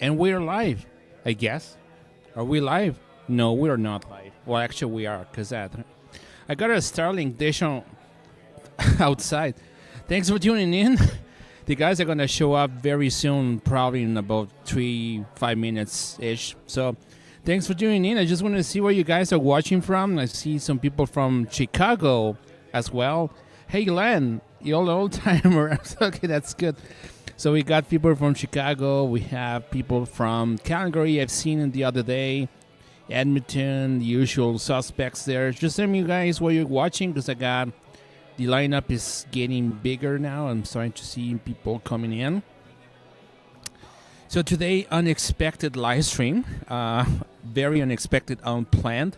And we're live, I guess. Are we live? No, we're not live. Well, actually, we are, because I got a Starlink dish on outside. Thanks for tuning in. The guys are going to show up very soon, probably in about 3-5 minutes-ish. So thanks for tuning in. I just want to see where you guys are watching from. I see some people from Chicago as well. Hey, Len, you're an old-timer. Okay, that's good. So we got people from Chicago. We have people from Calgary. I've seen it the other day. Edmonton, the usual suspects there. Just tell me, you guys, what you're watching, because I got the lineup is getting bigger now. I'm starting to see people coming in. So today, unexpected live stream, very unexpected, unplanned,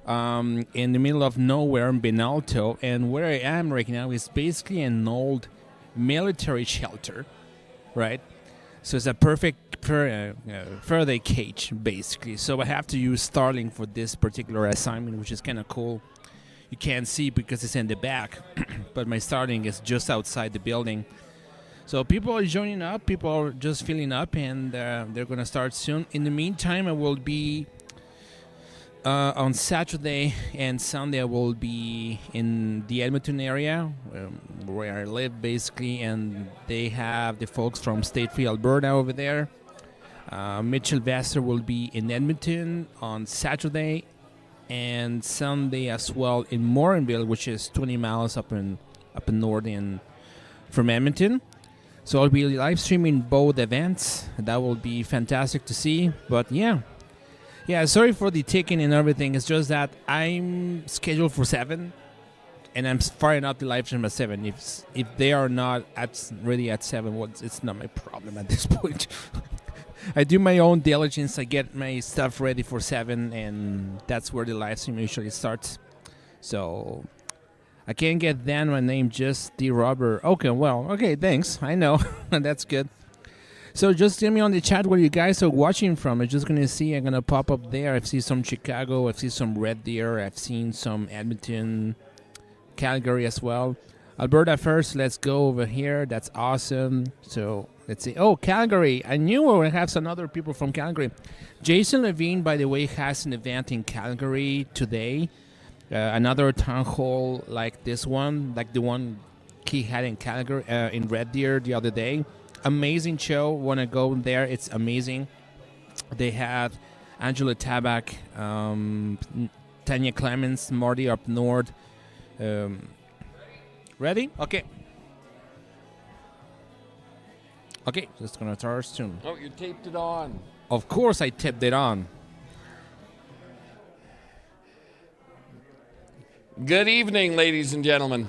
in the middle of nowhere in Benalto. And where I am right now is basically an old military shelter, right? So it's a perfect Faraday cage, basically. So I have to use Starlink for this particular assignment, which is kind of cool. You can't see because it's in the back, but my Starlink is just outside the building. So people are joining up, people are just filling up, and they're going to start soon. In the meantime, I will be on Saturday and Sunday. I will be in the Edmonton area, where I live, basically, and they have the folks from State Free Alberta over there. Mitchell Vassar will be in Edmonton on Saturday and Sunday as well in Morinville, which is 20 miles up in north from Edmonton. So I'll be live streaming both events. That will be fantastic to see. But yeah, sorry for the ticking and everything. It's just that I'm scheduled for 7, and I'm firing out the live stream at 7. If they are not ready at 7, well, it's not my problem at this point. I do my own diligence. I get my stuff ready for 7, and that's where the live stream usually starts. So I can't get then my name, just the robber. Okay, thanks. I know. That's good. So just tell me on the chat where you guys are watching from. I'm just going to see. I'm going to pop up there. I've seen some Chicago. I've seen some Red Deer. I've seen some Edmonton, Calgary as well. Alberta first. Let's go over here. That's awesome. So let's see. Oh, Calgary. I knew we would have some other people from Calgary. Jason Levine, by the way, has an event in Calgary today. Another town hall like this one, like the one he had in Calgary, in Red Deer the other day. Amazing show. Want to go there? It's amazing. They have Angela Tabak, Tanya Clemens, Marty up north. Ready? Okay. Okay, just gonna start soon. Oh, you taped it on. Of course, I taped it on. Good evening, ladies and gentlemen.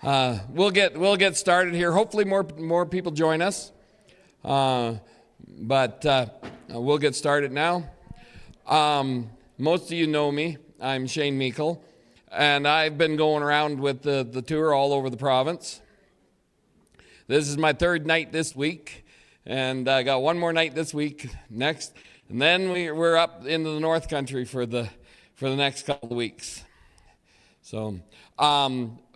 We'll get started here. Hopefully, more people join us, but we'll get started now. Most of you know me. I'm Shane Meikle, and I've been going around with the tour all over the province. This is my 3rd night this week, and I got one more night this week next, and then we're up into the North Country for the next couple of weeks. So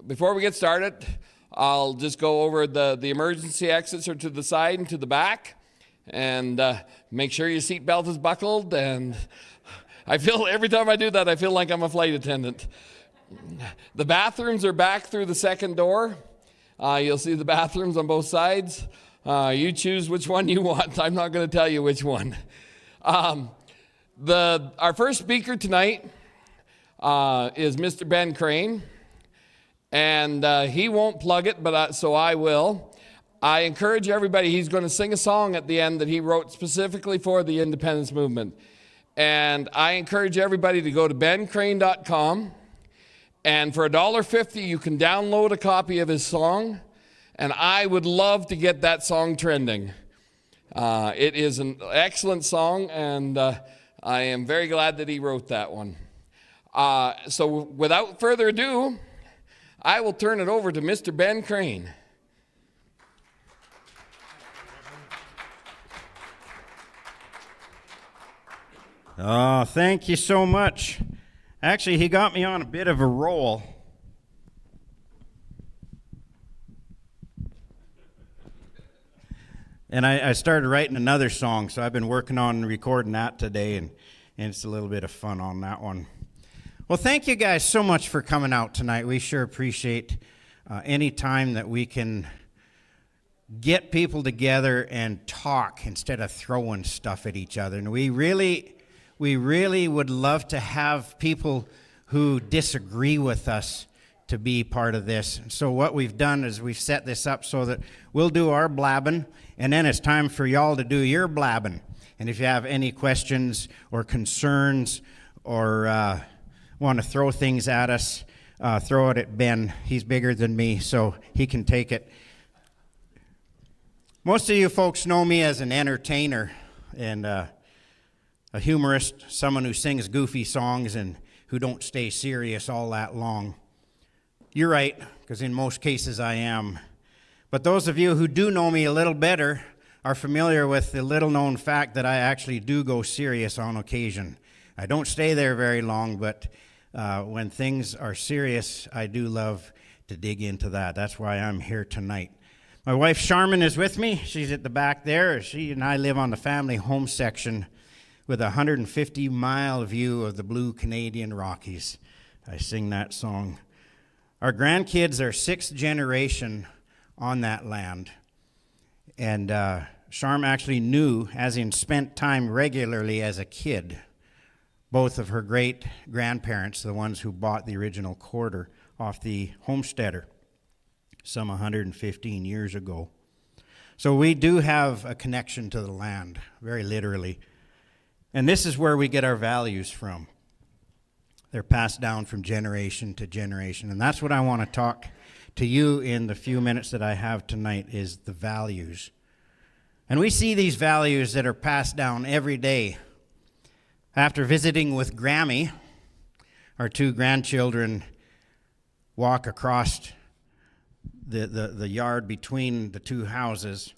before we get started, I'll just go over the emergency exits are to the side and to the back, and make sure your seatbelt is buckled. And I feel every time I do that, I feel like I'm a flight attendant. The bathrooms are back through the second door. You'll see the bathrooms on both sides. You choose which one you want. I'm not going to tell you which one. Our first speaker tonight is Mr. Ben Crane, and he won't plug it, but so I will. I encourage everybody, he's going to sing a song at the end that he wrote specifically for the independence movement, and I encourage everybody to go to bencrane.com, and for $1.50 you can download a copy of his song, and I would love to get that song trending. It is an excellent song, and I am very glad that he wrote that one. So without further ado, I will turn it over to Mr. Ben Crane. Oh, thank you so much. Actually, he got me on a bit of a roll. And I started writing another song, so I've been working on recording that today, and it's a little bit of fun on that one. Well, thank you guys so much for coming out tonight. We sure appreciate any time that we can get people together and talk instead of throwing stuff at each other. And we really would love to have people who disagree with us to be part of this. So what we've done is we've set this up so that we'll do our blabbing, and then it's time for y'all to do your blabbing. And if you have any questions or concerns or want to throw things at us, throw it at Ben. He's bigger than me, so he can take it. Most of you folks know me as an entertainer and a humorist, someone who sings goofy songs and who don't stay serious all that long. You're right, because in most cases I am. But those of you who do know me a little better are familiar with the little-known fact that I actually do go serious on occasion. I don't stay there very long, but when things are serious, I do love to dig into that. That's why I'm here tonight. My wife, Charmin, is with me. She's at the back there. She and I live on the family home section with a 150-mile view of the blue Canadian Rockies. I sing that song. Our grandkids are sixth generation on that land. And Charm actually knew, as in spent time regularly as a kid, both of her great-grandparents, the ones who bought the original quarter off the homesteader some 115 years ago. So we do have a connection to the land, very literally. And this is where we get our values from. They're passed down from generation to generation. And that's what I want to talk to you in the few minutes that I have tonight, is the values. And we see these values that are passed down every day. After visiting with Grammy, our two grandchildren walk across the yard between the two houses,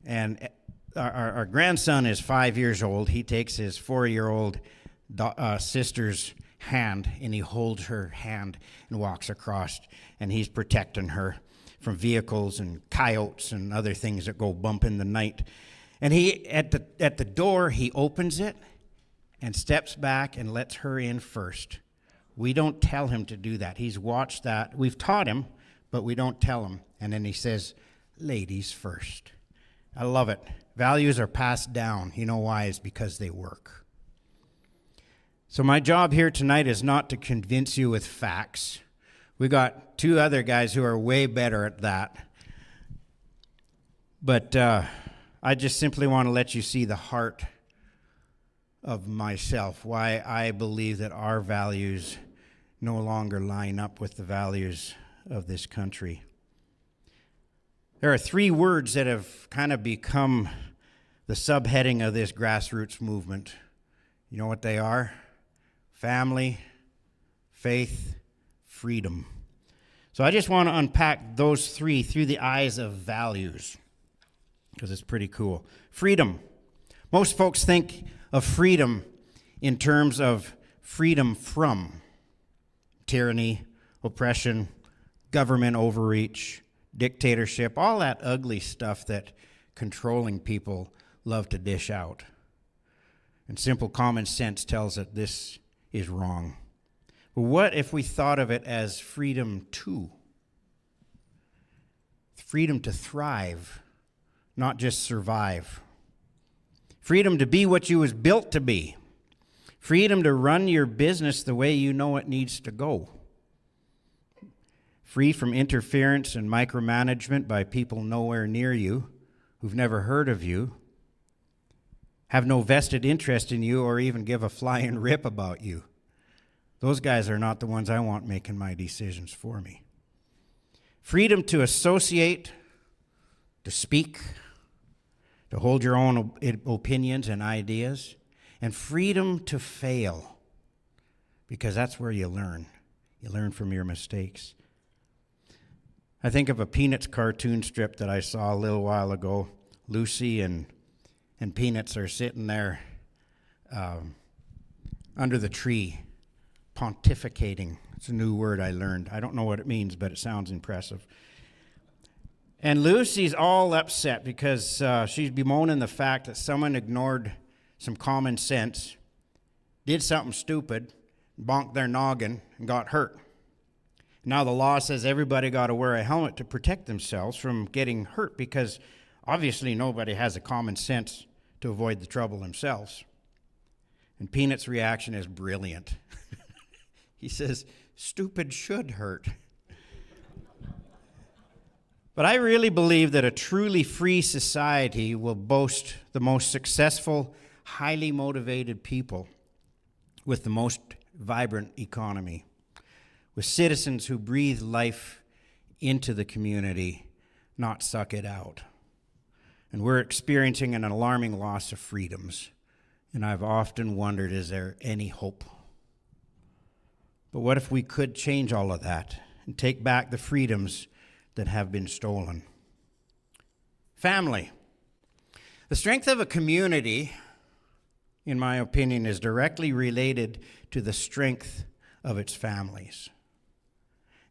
and our grandson is 5 years old. He takes his 4-year-old sister's hand, and he holds her hand and walks across, and he's protecting her from vehicles and coyotes and other things that go bump in the night. And he at the door, he opens it and steps back and lets her in first. We don't tell him to do that. He's watched that. We've taught him, but we don't tell him. And then he says, ladies first. I love it. Values are passed down. You know why? It's because they work. So my job here tonight is not to convince you with facts. We got two other guys who are way better at that. But I just simply want to let you see the heart of myself, why I believe that our values no longer line up with the values of this country. There are 3 words that have kind of become the subheading of this grassroots movement. You know what they are? Family, faith, freedom. So I just want to unpack those 3 through the eyes of values, because it's pretty cool. Freedom. Most folks think of freedom in terms of freedom from tyranny, oppression, government overreach, dictatorship, all that ugly stuff that controlling people love to dish out. And simple common sense tells that this is wrong. But what if we thought of it as freedom to? Freedom to thrive, not just survive. Freedom to be what you was built to be. Freedom to run your business the way you know it needs to go. Free from interference and micromanagement by people nowhere near you, who've never heard of you, have no vested interest in you, or even give a flying rip about you. Those guys are not the ones I want making my decisions for me. Freedom to associate, to speak, to hold your own opinions and ideas, and freedom to fail, because that's where you learn. You learn from your mistakes. I think of a Peanuts cartoon strip that I saw a little while ago. Lucy and Peanuts are sitting there under the tree, pontificating. It's a new word I learned. I don't know what it means, but it sounds impressive. And Lucy's all upset because she's bemoaning the fact that someone ignored some common sense, did something stupid, bonked their noggin, and got hurt. Now the law says everybody got to wear a helmet to protect themselves from getting hurt, because obviously nobody has the common sense to avoid the trouble themselves. And Peanut's reaction is brilliant. He says, stupid should hurt. But I really believe that a truly free society will boast the most successful, highly motivated people with the most vibrant economy, with citizens who breathe life into the community, not suck it out. And we're experiencing an alarming loss of freedoms. And I've often wondered, is there any hope? But what if we could change all of that and take back the freedoms that have been stolen? Family. The strength of a community, in my opinion, is directly related to the strength of its families.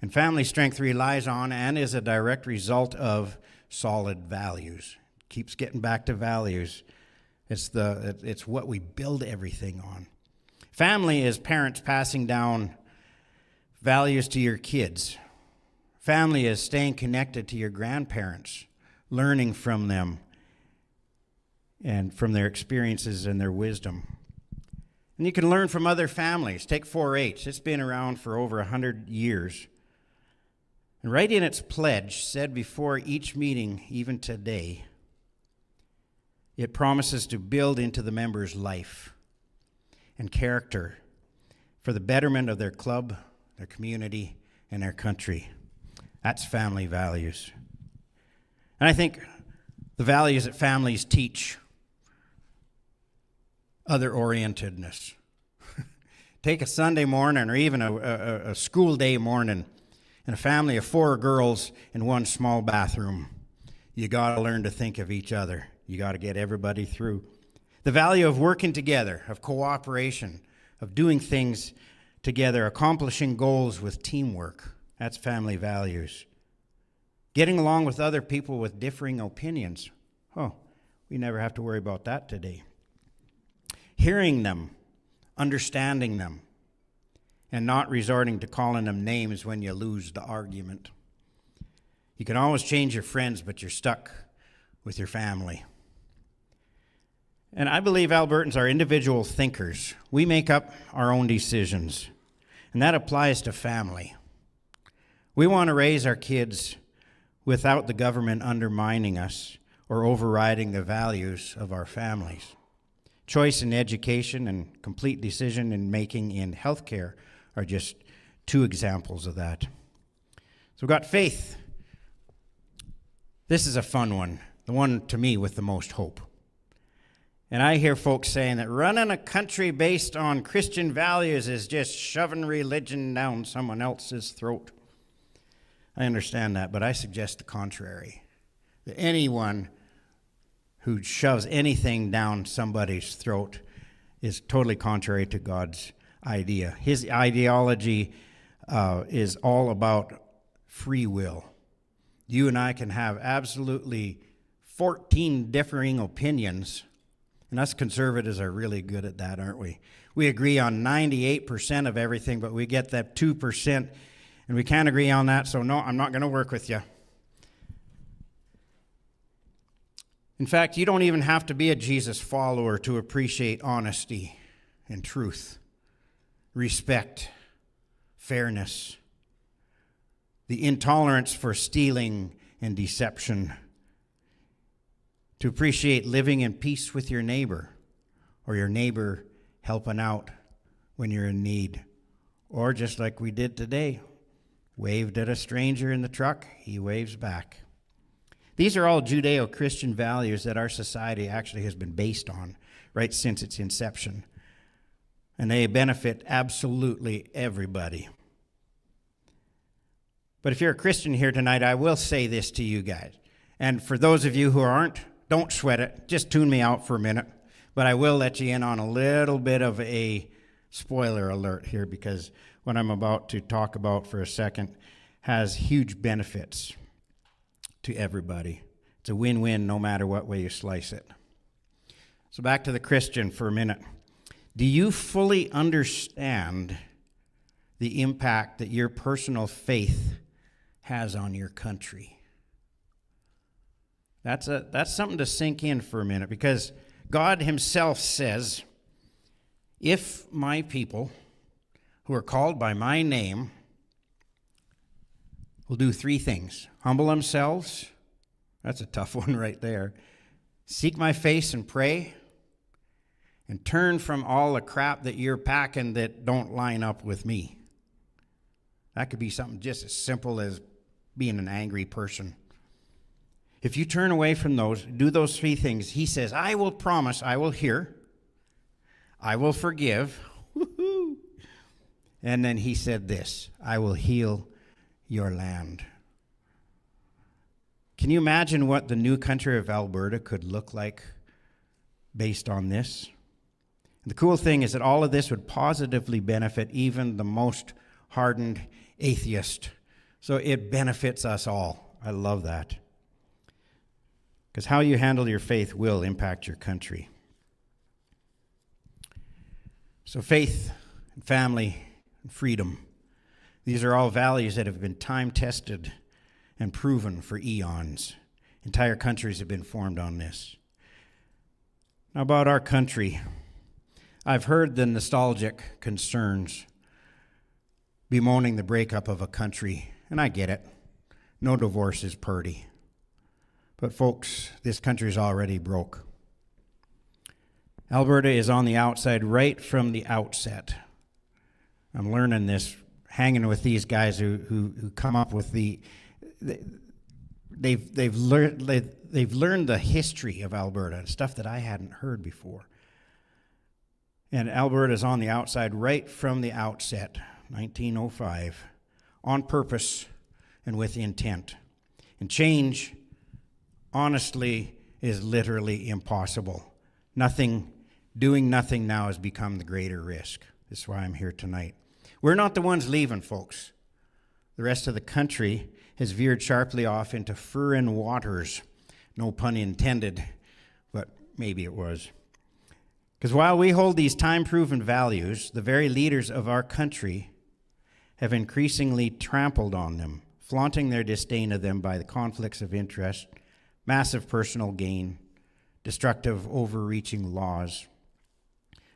And family strength relies on and is a direct result of solid values. It keeps getting back to values. It's what we build everything on. Family is parents passing down values to your kids. Family is staying connected to your grandparents, learning from them and from their experiences and their wisdom. And you can learn from other families. Take 4-H. It's been around for over 100 years. And right in its pledge, said before each meeting, even today, it promises to build into the members' life and character for the betterment of their club, their community, and their country. That's family values. And I think the values that families teach, other-orientedness. Take a Sunday morning or even a school day morning and a family of 4 girls in one small bathroom. You got to learn to think of each other. You got to get everybody through. The value of working together, of cooperation, of doing things together, accomplishing goals with teamwork. That's family values. Getting along with other people with differing opinions. Oh, we never have to worry about that today. Hearing them, understanding them, and not resorting to calling them names when you lose the argument. You can always change your friends, but you're stuck with your family. And I believe Albertans are individual thinkers. We make up our own decisions, and that applies to family. We want to raise our kids without the government undermining us or overriding the values of our families. Choice in education and complete decision in making in healthcare are just 2 examples of that. So we've got faith. This is a fun one, the one to me with the most hope. And I hear folks saying that running a country based on Christian values is just shoving religion down someone else's throat. I understand that, but I suggest the contrary. That anyone who shoves anything down somebody's throat is totally contrary to God's idea. His ideology is all about free will. You and I can have absolutely 14 differing opinions, and us conservatives are really good at that, aren't we? We agree on 98% of everything, but we get that 2%, and we can't agree on that, so no, I'm not going to work with you. In fact, you don't even have to be a Jesus follower to appreciate honesty and truth, respect, fairness, the intolerance for stealing and deception, to appreciate living in peace with your neighbor, or your neighbor helping out when you're in need, or just like we did today, waved at a stranger in the truck, he waves back. These are all Judeo-Christian values that our society actually has been based on right since its inception. And they benefit absolutely everybody. But if you're a Christian here tonight, I will say this to you guys. And for those of you who aren't, don't sweat it. Just tune me out for a minute. But I will let you in on a little bit of a spoiler alert here, because what I'm about to talk about for a second has huge benefits to everybody. It's a win-win no matter what way you slice it. So back to the Christian for a minute. Do you fully understand the impact that your personal faith has on your country? That's something to sink in for a minute, because God himself says, if my people who are called by my name will do 3 things. Humble themselves. That's a tough one right there. Seek my face and pray. And turn from all the crap that you're packing that don't line up with me. That could be something just as simple as being an angry person. If you turn away from those, do those 3 things, he says, I will promise, I will hear, I will forgive. Woo-hoo. And then he said this, I will heal your land. Can you imagine what the new country of Alberta could look like based on this? The cool thing is that all of this would positively benefit even the most hardened atheist. So it benefits us all. I love that. Because how you handle your faith will impact your country. So faith, and family, and freedom. These are all values that have been time-tested and proven for eons. Entire countries have been formed on this. Now about our country. I've heard the nostalgic concerns bemoaning the breakup of a country, and I get it. No divorce is pretty. But folks, this country is already broke. Alberta is on the outside right from the outset. I'm learning this, hanging with these guys who come up with they've learned the history of Alberta, stuff that I hadn't heard before. And Alberta is on the outside right from the outset, 1905, on purpose and with intent. And change, honestly, is literally impossible. Doing nothing now has become the greater risk. That's why I'm here tonight. We're not the ones leaving, folks. The rest of the country has veered sharply off into foreign waters. No pun intended, but maybe it was. Because while we hold these time-proven values, the very leaders of our country have increasingly trampled on them, flaunting their disdain of them by the conflicts of interest, massive personal gain, destructive, overreaching laws,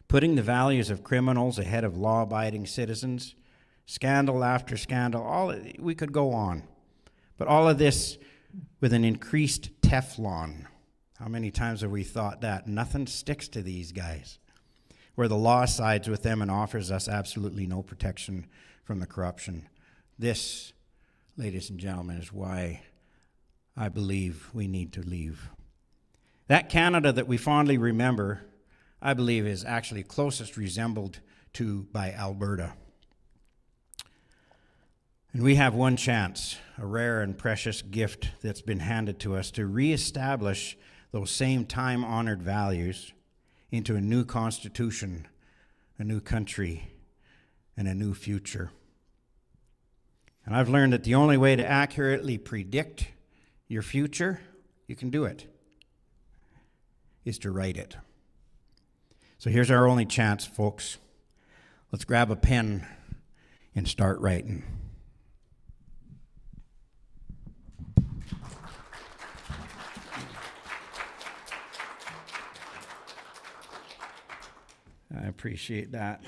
putting the values of criminals ahead of law-abiding citizens, scandal after scandal, we could go on. But all of this with an increased Teflon. How many times have we thought that? Nothing sticks to these guys. Where the law sides with them and offers us absolutely no protection from the corruption. This, ladies and gentlemen, is why I believe we need to leave. That Canada that we fondly remember, I believe, is actually closest resembled to by Alberta. And we have one chance, a rare and precious gift that's been handed to us to reestablish those same time-honored values into a new constitution, a new country, and a new future. And I've learned that the only way to accurately predict your future, you can do it, is to write it. So here's our only chance, folks. Let's grab a pen and start writing. I appreciate that.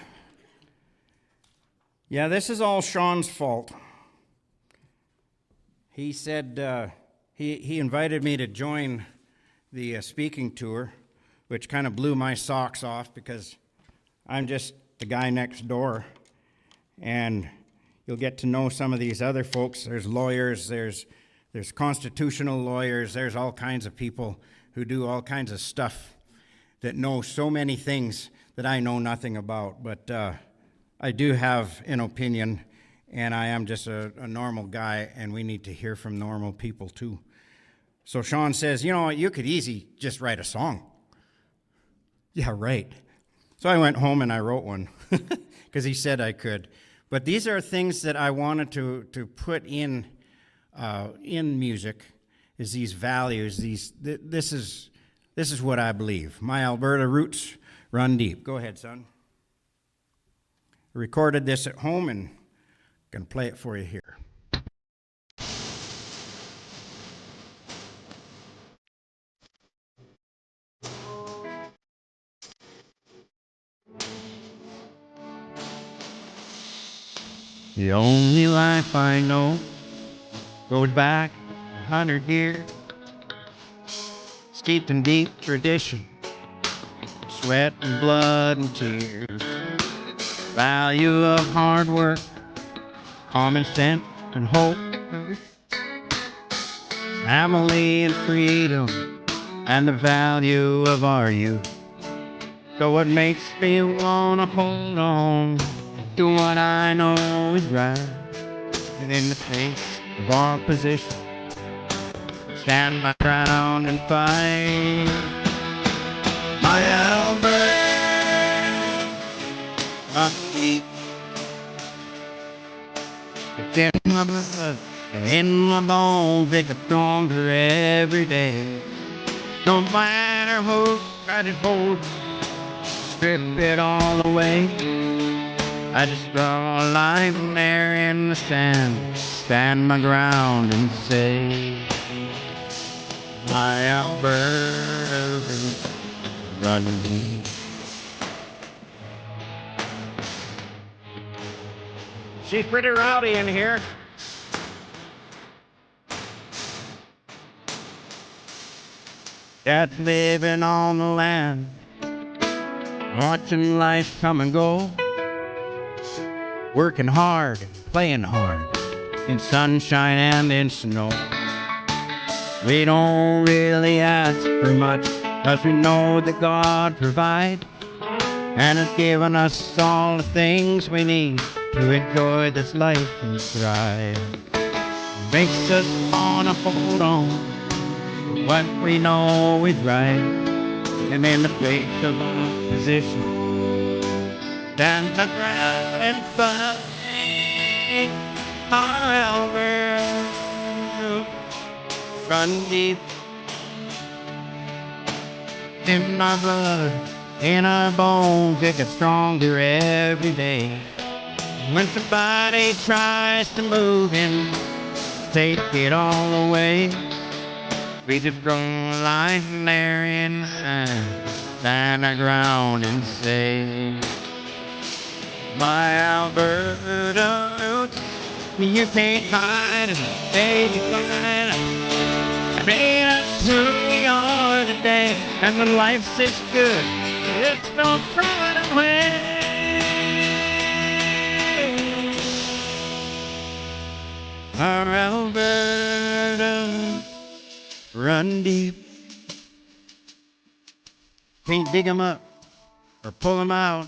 Yeah, this is all Sean's fault. He said he invited me to join the speaking tour, which kind of blew my socks off because I'm just the guy next door. And you'll get to know some of these other folks. There's lawyers, there's constitutional lawyers, there's all kinds of people who do all kinds of stuff that know so many things that I know nothing about, but I do have an opinion, and I am just a normal guy, and we need to hear from normal people too. So Sean says, you know, you could easy just write a song. Yeah, right. So I went home and I wrote one because he said I could. But these are things that I wanted to put in music, is these values. This is what I believe. My Alberta roots run deep. Go ahead, son. I recorded this at home and I'm going to play it for you here. The only life I know goes back 100 years, steeped in deep tradition, sweat and blood and tears. Value of hard work, common sense and hope, family and freedom, and the value of our youth. So what makes me wanna hold on to what I know is right, and in the face of opposition, stand my ground and fight. My Alberta, it's in my blood, in my bones, it gets stronger every day. No matter who got it hold, strip it all away. I just draw a line there in the sand, stand my ground and say, my Alberta, running. She's pretty rowdy in here. Dad's living on the land, watching life come and go, working hard and playing hard, in sunshine and in snow. We don't really ask for much, 'cause we know that God provides, and has given us all the things we need to enjoy this life and thrive. Makes us wanna hold on to what we know is right, and in the face of opposition, stand the ground and fight. Our Alberta, run deep in our blood, in our bones, it gets stronger every day. When somebody tries to move in, take it all away. We just draw a line there in the sand, stand our ground and say, my Alberta roots, you can't hide it, baby, fine. I made us who we are today, and when life is good, it's no run away. Our Alberta, run deep. Can't dig 'em up or pull 'em out.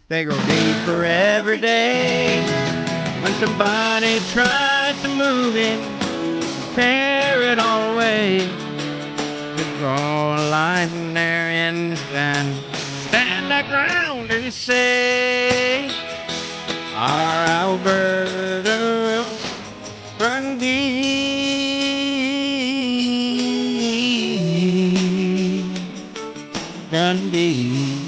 They go deeper every day. When somebody tries to move in, tear it all away. Just draw a line there in the sand, stand our ground and say, our Alberta, run deep, run deep.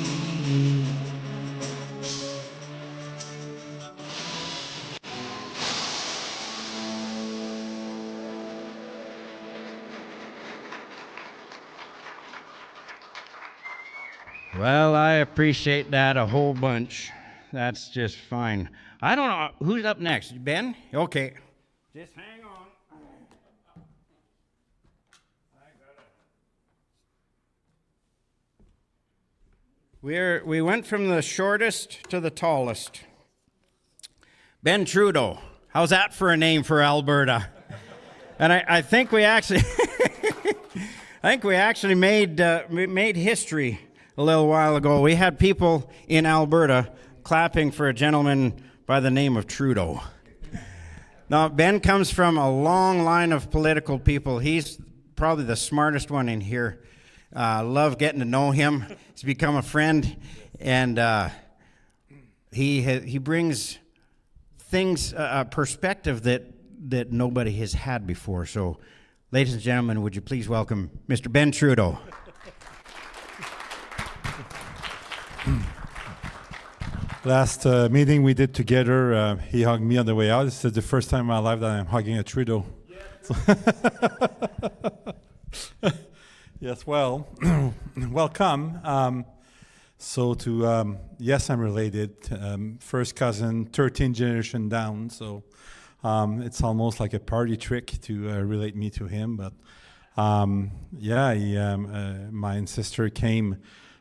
Well, I appreciate that a whole bunch. That's just fine. I don't know who's up next. Ben? Okay. Just hang on. We went from the shortest to the tallest. Ben Trudeau. How's that for a name for Alberta? And I think we actually made history a little while ago. We had people in Alberta clapping for a gentleman by the name of Trudeau. Now, Ben comes from a long line of political people. He's probably the smartest one in here. Love getting to know him. He's become a friend, and he brings things, a perspective that nobody has had before. So, ladies and gentlemen, would you please welcome Mr. Ben Trudeau. Last meeting we did together, he hugged me on the way out. This is the first time in my life that I'm hugging a Trudeau. Yeah. Yes, well, welcome. Yes, I'm related. First cousin, 13th generation down. So It's almost like a party trick to relate me to him. But my ancestor came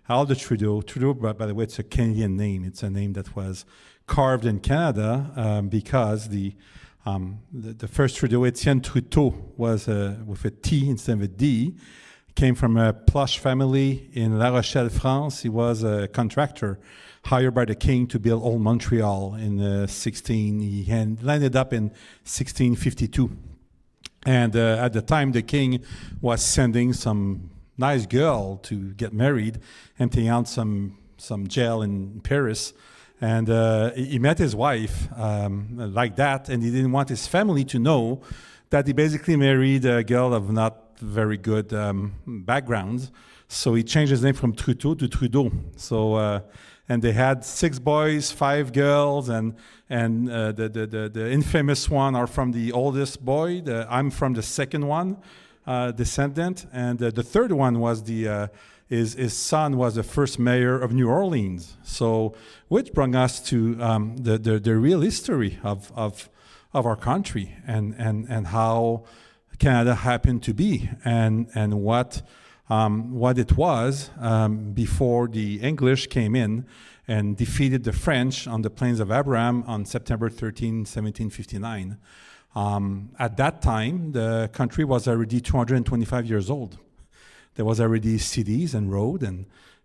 out of Trudeau. Trudeau, by the way, it's a Canadian name. It's a name that was carved in Canada because the first Trudeau, Étienne Trudeau, was with a T instead of a D. Came from a plush family in La Rochelle, France. He was a contractor hired by the king to build Old Montreal in He landed up in 1652. And at the time, the king was sending some nice girl to get married, emptying out some jail in Paris. And he met his wife like that, and he didn't want his family to know that he basically married a girl of not very good background. So he changed his name from Trudeau to Trudeau. So and they had 6 boys, 5 girls, and the infamous one are from the oldest boy. I'm from the second one, descendant, and the third one was his son was the first mayor of New Orleans. So which brought us to the real history of our country and how Canada happened to be and what it was before the English came in and defeated the French on the Plains of Abraham on September 13, 1759. At that time, the country was already 225 years old. There was already cities and road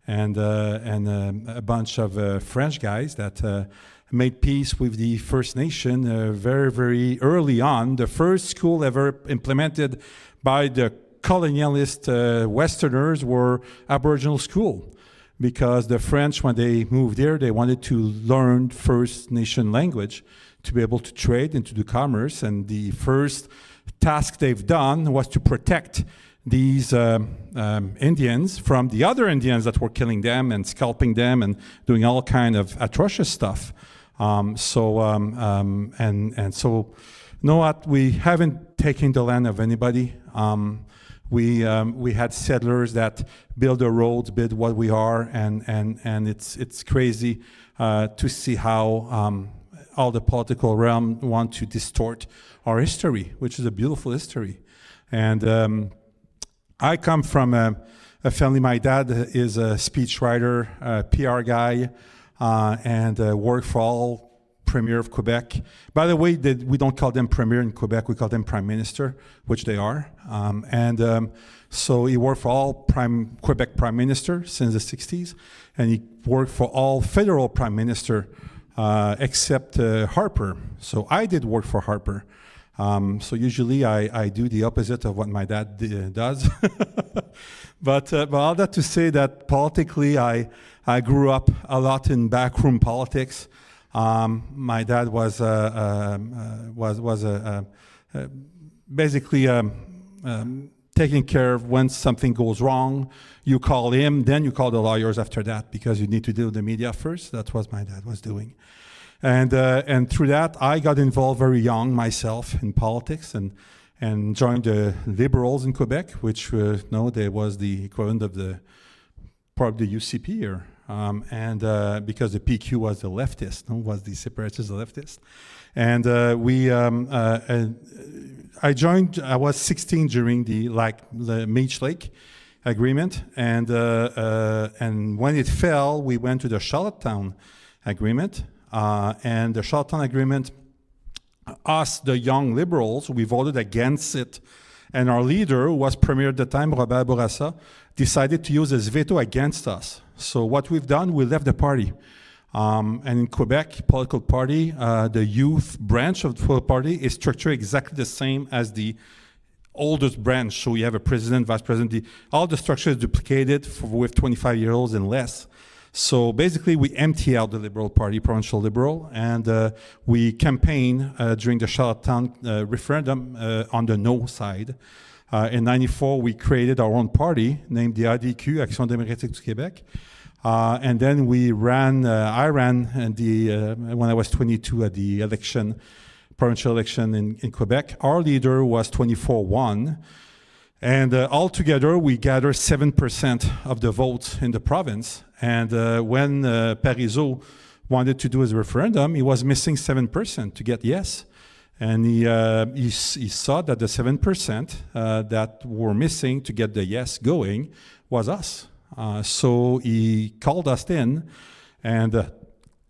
and a bunch of French guys that made peace with the First Nation very, very early on. The first school ever implemented by the colonialist Westerners were Aboriginal school, because the French, when they moved there, they wanted to learn First Nation language to be able to trade and to do commerce. And the first task they've done was to protect these Indians from the other Indians that were killing them and scalping them and doing all kind of atrocious stuff. So know what? We haven't taken the land of anybody. We had settlers that build the roads, build what we are, and it's crazy to see how all the political realm want to distort our history, which is a beautiful history. And I come from a family. My dad is a speechwriter, a PR guy, and worked for all Premier of Quebec. By the way, we don't call them Premier in Quebec, we call them Prime Minister, which they are. So he worked for all Quebec Prime Minister since the 60s, and he worked for all federal Prime Minister except Harper. So I did work for Harper. So usually I do the opposite of what my dad does. But all that to say that politically I grew up a lot in backroom politics. My dad was basically taking care of when something goes wrong. You call him, then you call the lawyers after that, because you need to deal with the media first. That's what my dad was doing. And through that, I got involved very young myself in politics and joined the Liberals in Quebec, which there was the equivalent of probably the UCP here. Because the PQ was the leftist, was the separatist leftist. And I joined, I was 16 during the Meech Lake agreement. And when it fell, we went to the Charlottetown agreement. And the Charlottetown agreement, us, the young Liberals, we voted against it. And our leader, who was Premier at the time, Robert Bourassa, decided to use his veto against us. So what we've done, we left the party. And in Quebec, political party, the youth branch of the political party is structured exactly the same as the oldest branch. So you have a president, vice president. All the structure is duplicated with 25-year-olds and less. So basically, we empty out the Liberal Party, provincial Liberal, and we campaign during the Charlottetown referendum on the no side. In '94, we created our own party named the ADQ, Action Démocratique du Québec. And then I ran when I was 22 at the election, provincial election in Quebec. Our leader was 24-1. And altogether, we gathered 7% of the votes in the province. And when Parizeau wanted to do his referendum, he was missing 7% to get yes. And he saw that the 7% that were missing to get the yes going was us. So he called us in, and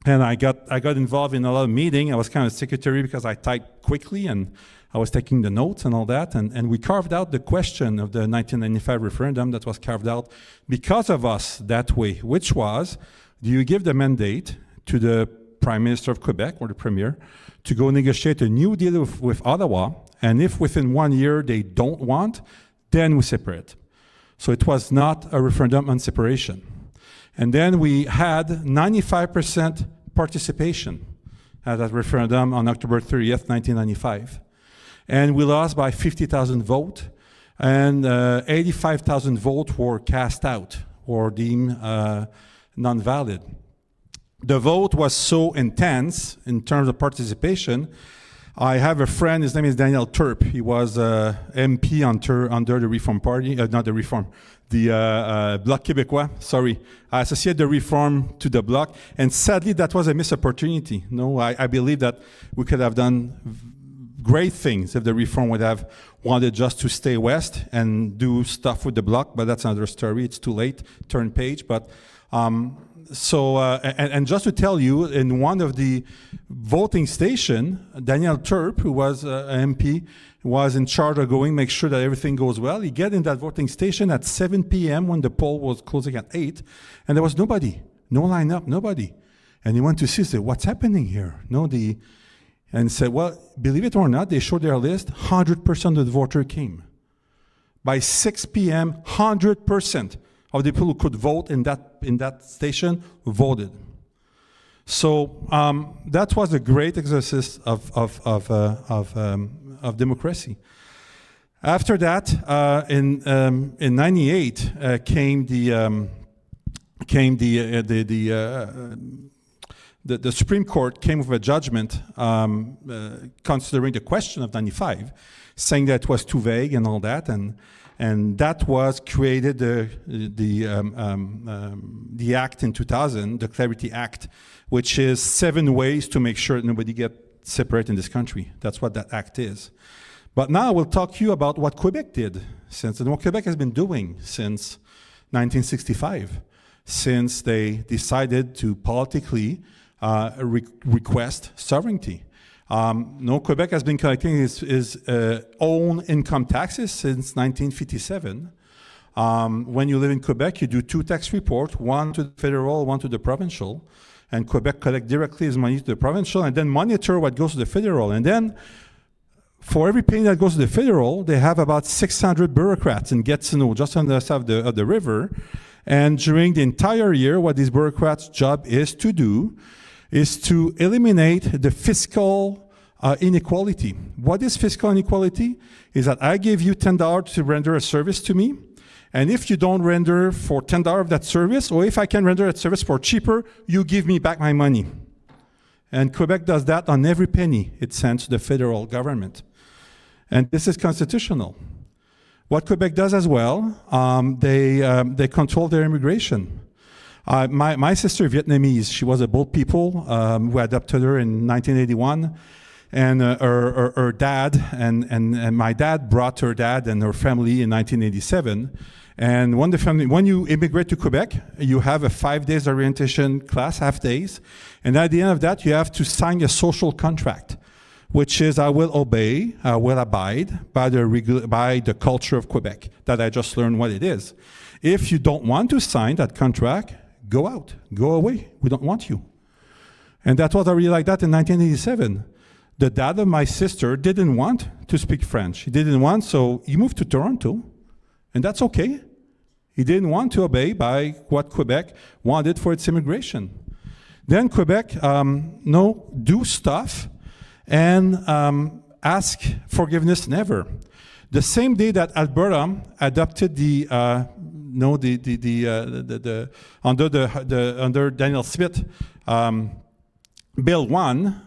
I got involved in a lot of meetings. I was kind of secretary because I typed quickly and I was taking the notes and all that. And we carved out the question of the 1995 referendum that was carved out because of us that way, which was, do you give the mandate to the Prime Minister of Quebec or the Premier to go negotiate a new deal with Ottawa? And if within 1 year they don't want, then we separate. So it was not a referendum on separation. And then we had 95% participation at that referendum on October 30th, 1995. And we lost by 50,000 votes, and 85,000 votes were cast out or deemed non-valid. The vote was so intense in terms of participation. I have a friend, his name is Daniel Turp. He was MP under the Reform Party, not the Reform, the Bloc Québécois, sorry. I associate the Reform to the Bloc, and sadly that was a missed opportunity. No, I believe that we could have done great things if the Reform would have wanted just to stay west and do stuff with the Bloc, but that's another story. It's too late, turn page. But and just to tell you, in one of the voting station, Daniel Turp, who was an MP, was in charge of make sure that everything goes well. He get in that voting station at 7 p.m. when the poll was closing at 8, and there was nobody, no lineup, nobody. And he went to see, said, what's happening here? And said, well, believe it or not, they showed their list, 100% of the voter came. By 6 p.m., 100% of the people who could vote in that station voted. So that was a great exercise of democracy. After that, in '98 came the Supreme Court came with a judgment considering the question of '95, saying that it was too vague and all that, and that was created the act in 2000, the Clarity Act, which is 7 ways to make sure that nobody gets separate in this country. That's what that act is. But now we'll talk to you about what Quebec did and what Quebec has been doing since 1965, since they decided to politically request sovereignty. Quebec has been collecting its own income taxes since 1957. When you live in Quebec, you do 2 tax reports, one to the federal, one to the provincial, and Quebec collect directly its money to the provincial and then monitor what goes to the federal. And then for every penny that goes to the federal, they have about 600 bureaucrats in Gatineau, just on the side of the river. And during the entire year, what these bureaucrats' job is to do is to eliminate the fiscal inequality. What is fiscal inequality? Is that I give you $10 to render a service to me, and if you don't render for $10 of that service, or if I can render that service for cheaper, you give me back my money. And Quebec does that on every penny it sends to the federal government. And this is constitutional. What Quebec does as well, they control their immigration. My sister, Vietnamese, she was a boat people. We adopted her in 1981. And her dad, and my dad brought her dad and her family in 1987. And when you immigrate to Quebec, you have a 5 days orientation class, half days. And at the end of that, you have to sign a social contract, which is I will obey, I will abide by the culture of Quebec that I just learned what it is. If you don't want to sign that contract, go out, go away. We don't want you. And that was already like that in 1987. The dad of my sister didn't want to speak French. He didn't want, so he moved to Toronto, and that's okay. He didn't want to obey by what Quebec wanted for its immigration. Then Quebec, do stuff and ask forgiveness never. The same day that Alberta adopted under Daniel Smith, Bill 1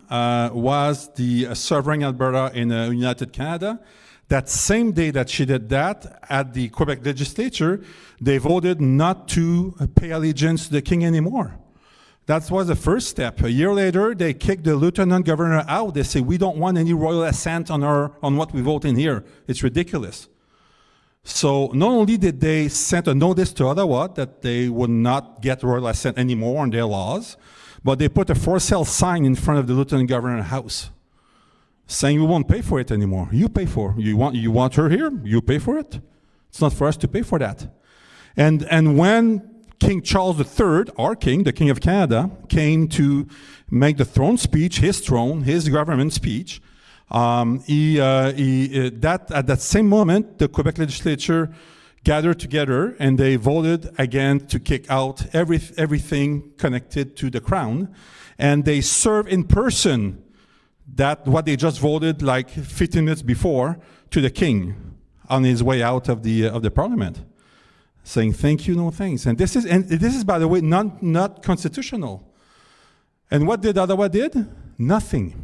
was the sovereign Alberta in United Canada. That same day that she did that, at the Quebec legislature, they voted not to pay allegiance to the king anymore. That was the first step. A year later, they kicked the lieutenant governor out. They say, we don't want any royal assent on what we vote in here. It's ridiculous. So not only did they send a notice to Ottawa that they would not get royal assent anymore on their laws, but they put a for sale sign in front of the lieutenant governor's house saying, we won't pay for it anymore. You pay for it. You want her here? You pay for it. It's not for us to pay for that. And when King Charles III, our king, the King of Canada, came to make the throne speech, his government speech. At that same moment, the Quebec legislature gathered together and they voted again to kick out everything connected to the crown, and they served in person what they just voted like 15 minutes before to the king on his way out of the parliament, saying thank you, no thanks. And this is by the way not constitutional. And what did Ottawa did? Nothing.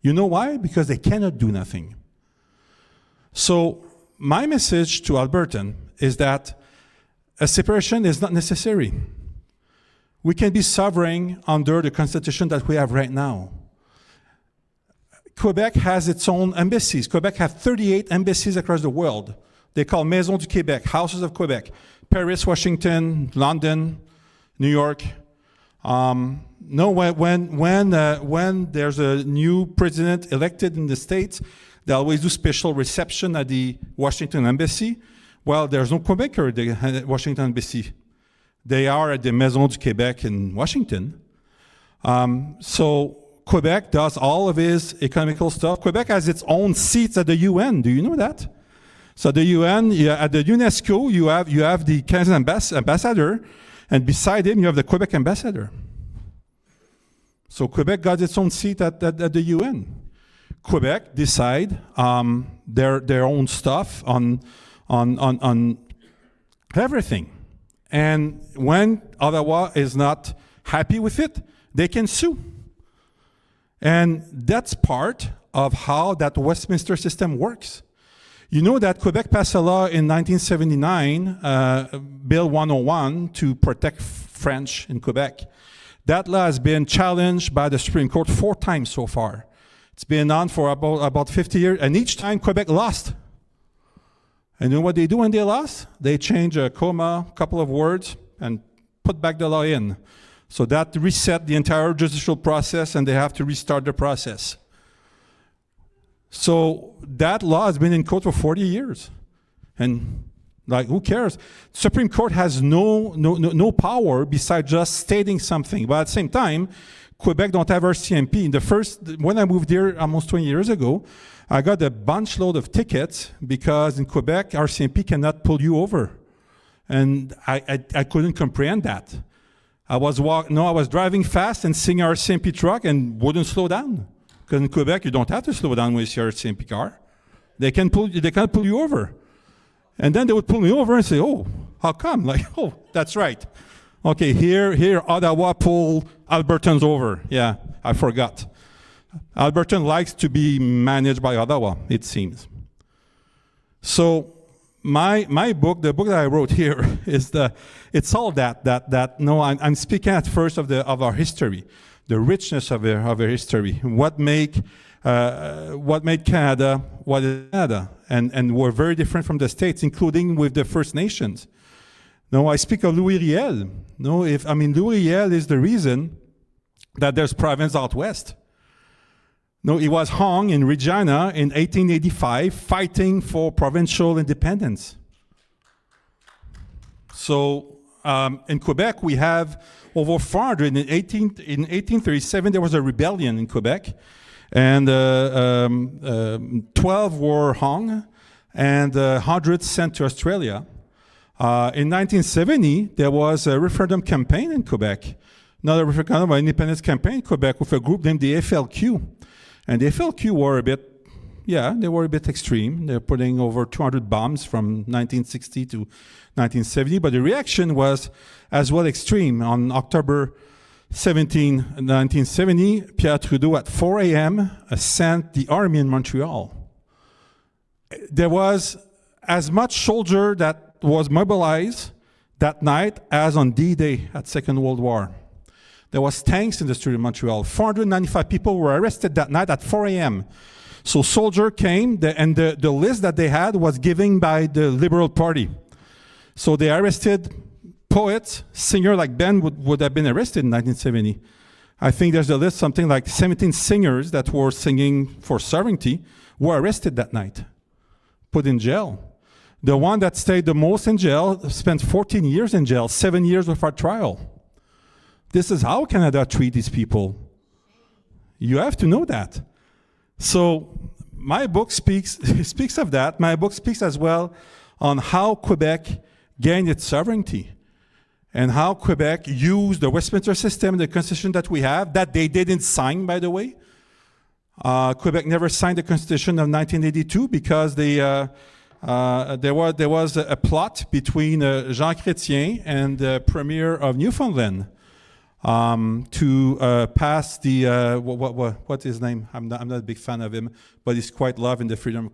You know why? Because they cannot do nothing. So my message to Albertan is that a separation is not necessary. We can be sovereign under the constitution that we have right now. Quebec has its own embassies. Quebec has 38 embassies across the world. They call Maisons du Québec, Houses of Quebec. Paris, Washington, London, New York. When there's a new president elected in the States, they always do special reception at the Washington Embassy. Well, there's no Quebecer at the Washington Embassy. They are at the Maison du Québec in Washington. So Quebec does all of its economical stuff. Quebec has its own seats at the UN. Do you know that? So the UN, at the UNESCO, you have the Canadian ambassador, and beside him you have the Quebec ambassador. So Quebec got its own seat at the UN. Quebec decide their own stuff on everything. And when Ottawa is not happy with it, they can sue. And that's part of how that Westminster system works. You know that Quebec passed a law in 1979, Bill 101, to protect French in Quebec. That law has been challenged by the Supreme Court 4 times so far. It's been on for about 50 years, and each time Quebec lost. And you know what they do when they lost? They change a comma, a couple of words, and put back the law in. So that reset the entire judicial process, and they have to restart the process. So that law has been in court for 40 years. And like, who cares? Supreme Court has no power besides just stating something. But at the same time, Quebec don't have RCMP. When I moved here almost 20 years ago, I got a bunch load of tickets because in Quebec, RCMP cannot pull you over. And I couldn't comprehend that. I was driving fast and seeing our RCMP truck and wouldn't slow down. Because in Quebec, you don't have to slow down with your RCMP car. They can't pull you over. And then they would pull me over and say, oh, how come? Like, oh, that's right. Okay, here Ottawa pulled Albertans over. Yeah, I forgot. Albertan likes to be managed by Ottawa, it seems. So my book, the book that I wrote here, it's all that. No, I'm speaking at first of our history, the richness of our history. What made Canada what is Canada, and we're very different from the States, including with the First Nations. No, I speak of Louis Riel. No, Louis Riel is the reason that there's province out west. No, he was hung in Regina in 1885, fighting for provincial independence. So in Quebec, we have over 400. In 1837, there was a rebellion in Quebec, and 12 were hung, and 100 sent to Australia. In 1970, there was a referendum campaign in Quebec, not a referendum, but an independence campaign in Quebec with a group named the FLQ. And the FLQ were they were a bit extreme. They're putting over 200 bombs from 1960 to 1970, but the reaction was as well extreme. On October 17, 1970, Pierre Trudeau at 4 a.m. sent the army in Montreal. There was as much soldier that was mobilized that night as on D-Day at Second World War. There was tanks in the street of Montreal. 495 people were arrested that night at 4 a.m. So soldier came, and the list that they had was given by the Liberal Party. So they arrested poets, singer like Ben would have been arrested in 1970. I think there's a list, something like 17 singers that were singing for sovereignty were arrested that night, put in jail. The one that stayed the most in jail spent 14 years in jail, 7 years without trial. This is how Canada treats these people. You have to know that. So my book speaks of that. My book speaks as well on how Quebec gained its sovereignty and how Quebec used the Westminster system, the constitution that we have, that they didn't sign, by the way. Quebec never signed the Constitution of 1982 because there was a plot between Jean Chrétien and the Premier of Newfoundland to pass the what's his name? I'm not a big fan of him, but he's quite loved in the freedom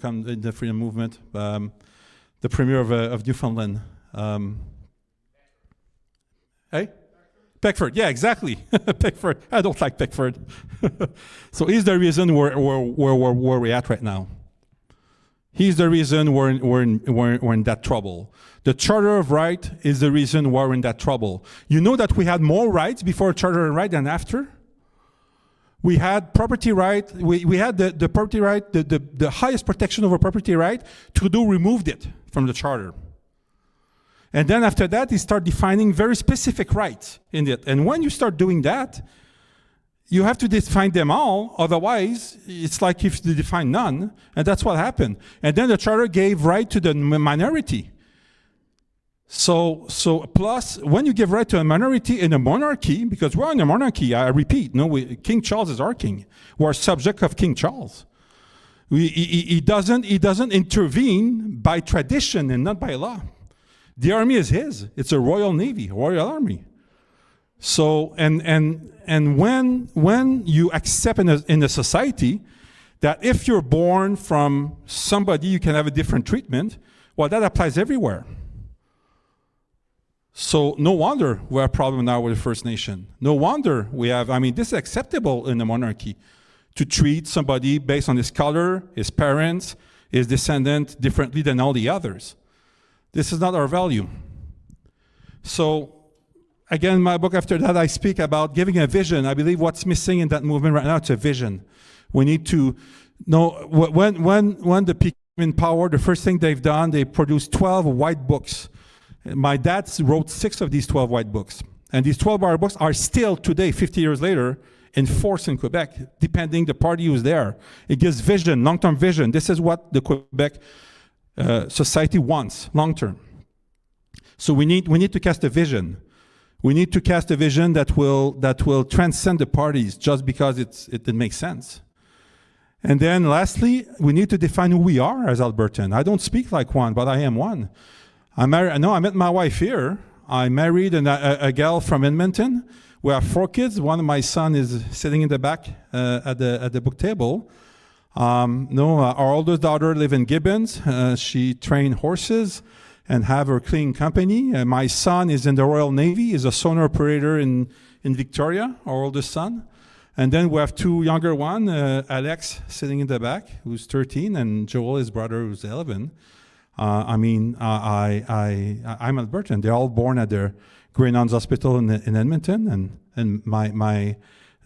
movement. The Premier of Newfoundland. Hey? Peckford, yeah, exactly. Peckford. I don't like Peckford. So he's the reason where we're at right now. He's the reason we're in that trouble. The Charter of Right is the reason we're in that trouble. You know that we had more rights before Charter of Right than after? We had property right. We had the property right, the highest protection over property right. Trudeau removed it from the Charter. And then after that, he started defining very specific rights in it. And when you start doing that, you have to define them all. Otherwise, it's like if you define none. And that's what happened. And then the Charter gave right to the minority. So plus, when you give right to a minority in a monarchy, because we're in a monarchy, I repeat, King Charles is our king. We're subject of King Charles. He doesn't intervene by tradition and not by law. The army is his. It's a royal navy, a royal army. So, and when you accept in a society that if you're born from somebody, you can have a different treatment, well, that applies everywhere. So no wonder we have a problem now with the First Nation. No wonder we have, this is acceptable in a monarchy to treat somebody based on his color, his parents, his descendant differently than all the others. This is not our value. So, again, my book after that, I speak about giving a vision. I believe what's missing in that movement right now, it's a vision. We need to know, when the people in power, the first thing they've done, they produced 12 white books. My dad wrote 6 of these 12 white books. And these 12 white books are still today, 50 years later, in force in Quebec, depending the party who's there. It gives vision, long-term vision. This is what the Quebec society wants, long-term. So we need to cast a vision. We need to cast a vision that will transcend the parties just because it makes sense. And then lastly, we need to define who we are as Albertan. I don't speak like one, but I am one. I met my wife here. I married a gal from Edmonton. We have 4 kids. One of my son is sitting in the back at the book table. Our oldest daughter lives in Gibbons. She trains horses and have her cleaning company. My son is in the Royal Navy. He's a sonar operator in Victoria, our oldest son. And then we have 2 younger ones, Alex sitting in the back, who's 13, and Joel, his brother, who's 11. I'm Albertan. They're all born at the Grey Nuns Hospital in Edmonton, and my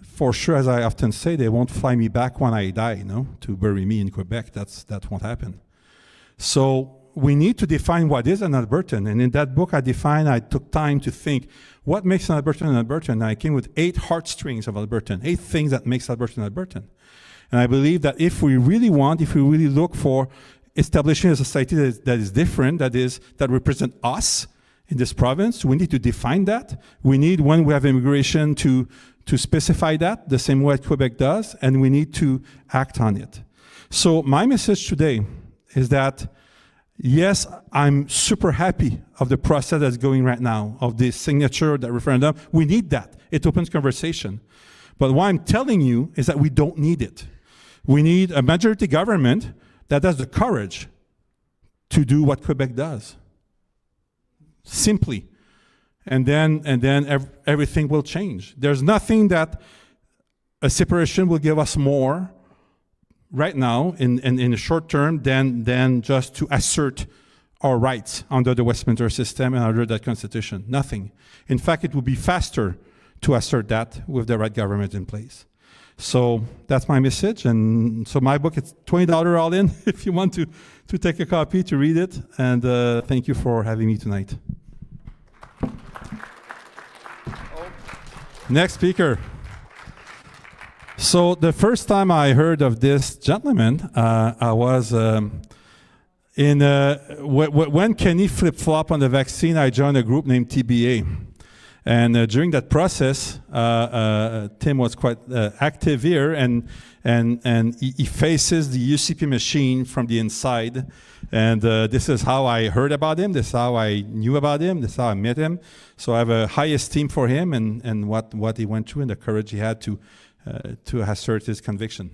for sure, as I often say, they won't fly me back when I die, to bury me in Quebec. That won't happen. So we need to define what is an Albertan. And in that book I took time to think, what makes an Albertan an Albertan? And I came with 8 heartstrings of Albertan, 8 things that makes Albertan Albertan. And I believe that if we really look for establishing a society that is different, that represent us in this province, we need to define that. We need, when we have immigration, to specify that the same way Quebec does, and we need to act on it. So my message today is that, yes, I'm super happy of the process that's going right now, of the signature, that referendum. We need that. It opens conversation. But what I'm telling you is that we don't need it. We need a majority government that has the courage to do what Quebec does. Simply. and then everything will change. There's nothing that a separation will give us more right now in the short term than just to assert our rights under the Westminster system and under that constitution. Nothing. In fact, it would be faster to assert that with the right government in place. So that's my message. And so my book, it's $20 all in if you want to take a copy to read it. And thank you for having me tonight. Next speaker. So the first time I heard of this gentleman, I was when Kenny flip-flop on the vaccine, I joined a group named TBA. And during that process, Tim was quite active here, and he faces the UCP machine from the inside. And this is how I heard about him. This is how I knew about him. This is how I met him. So I have a high esteem for him and what he went through and the courage he had to assert his conviction.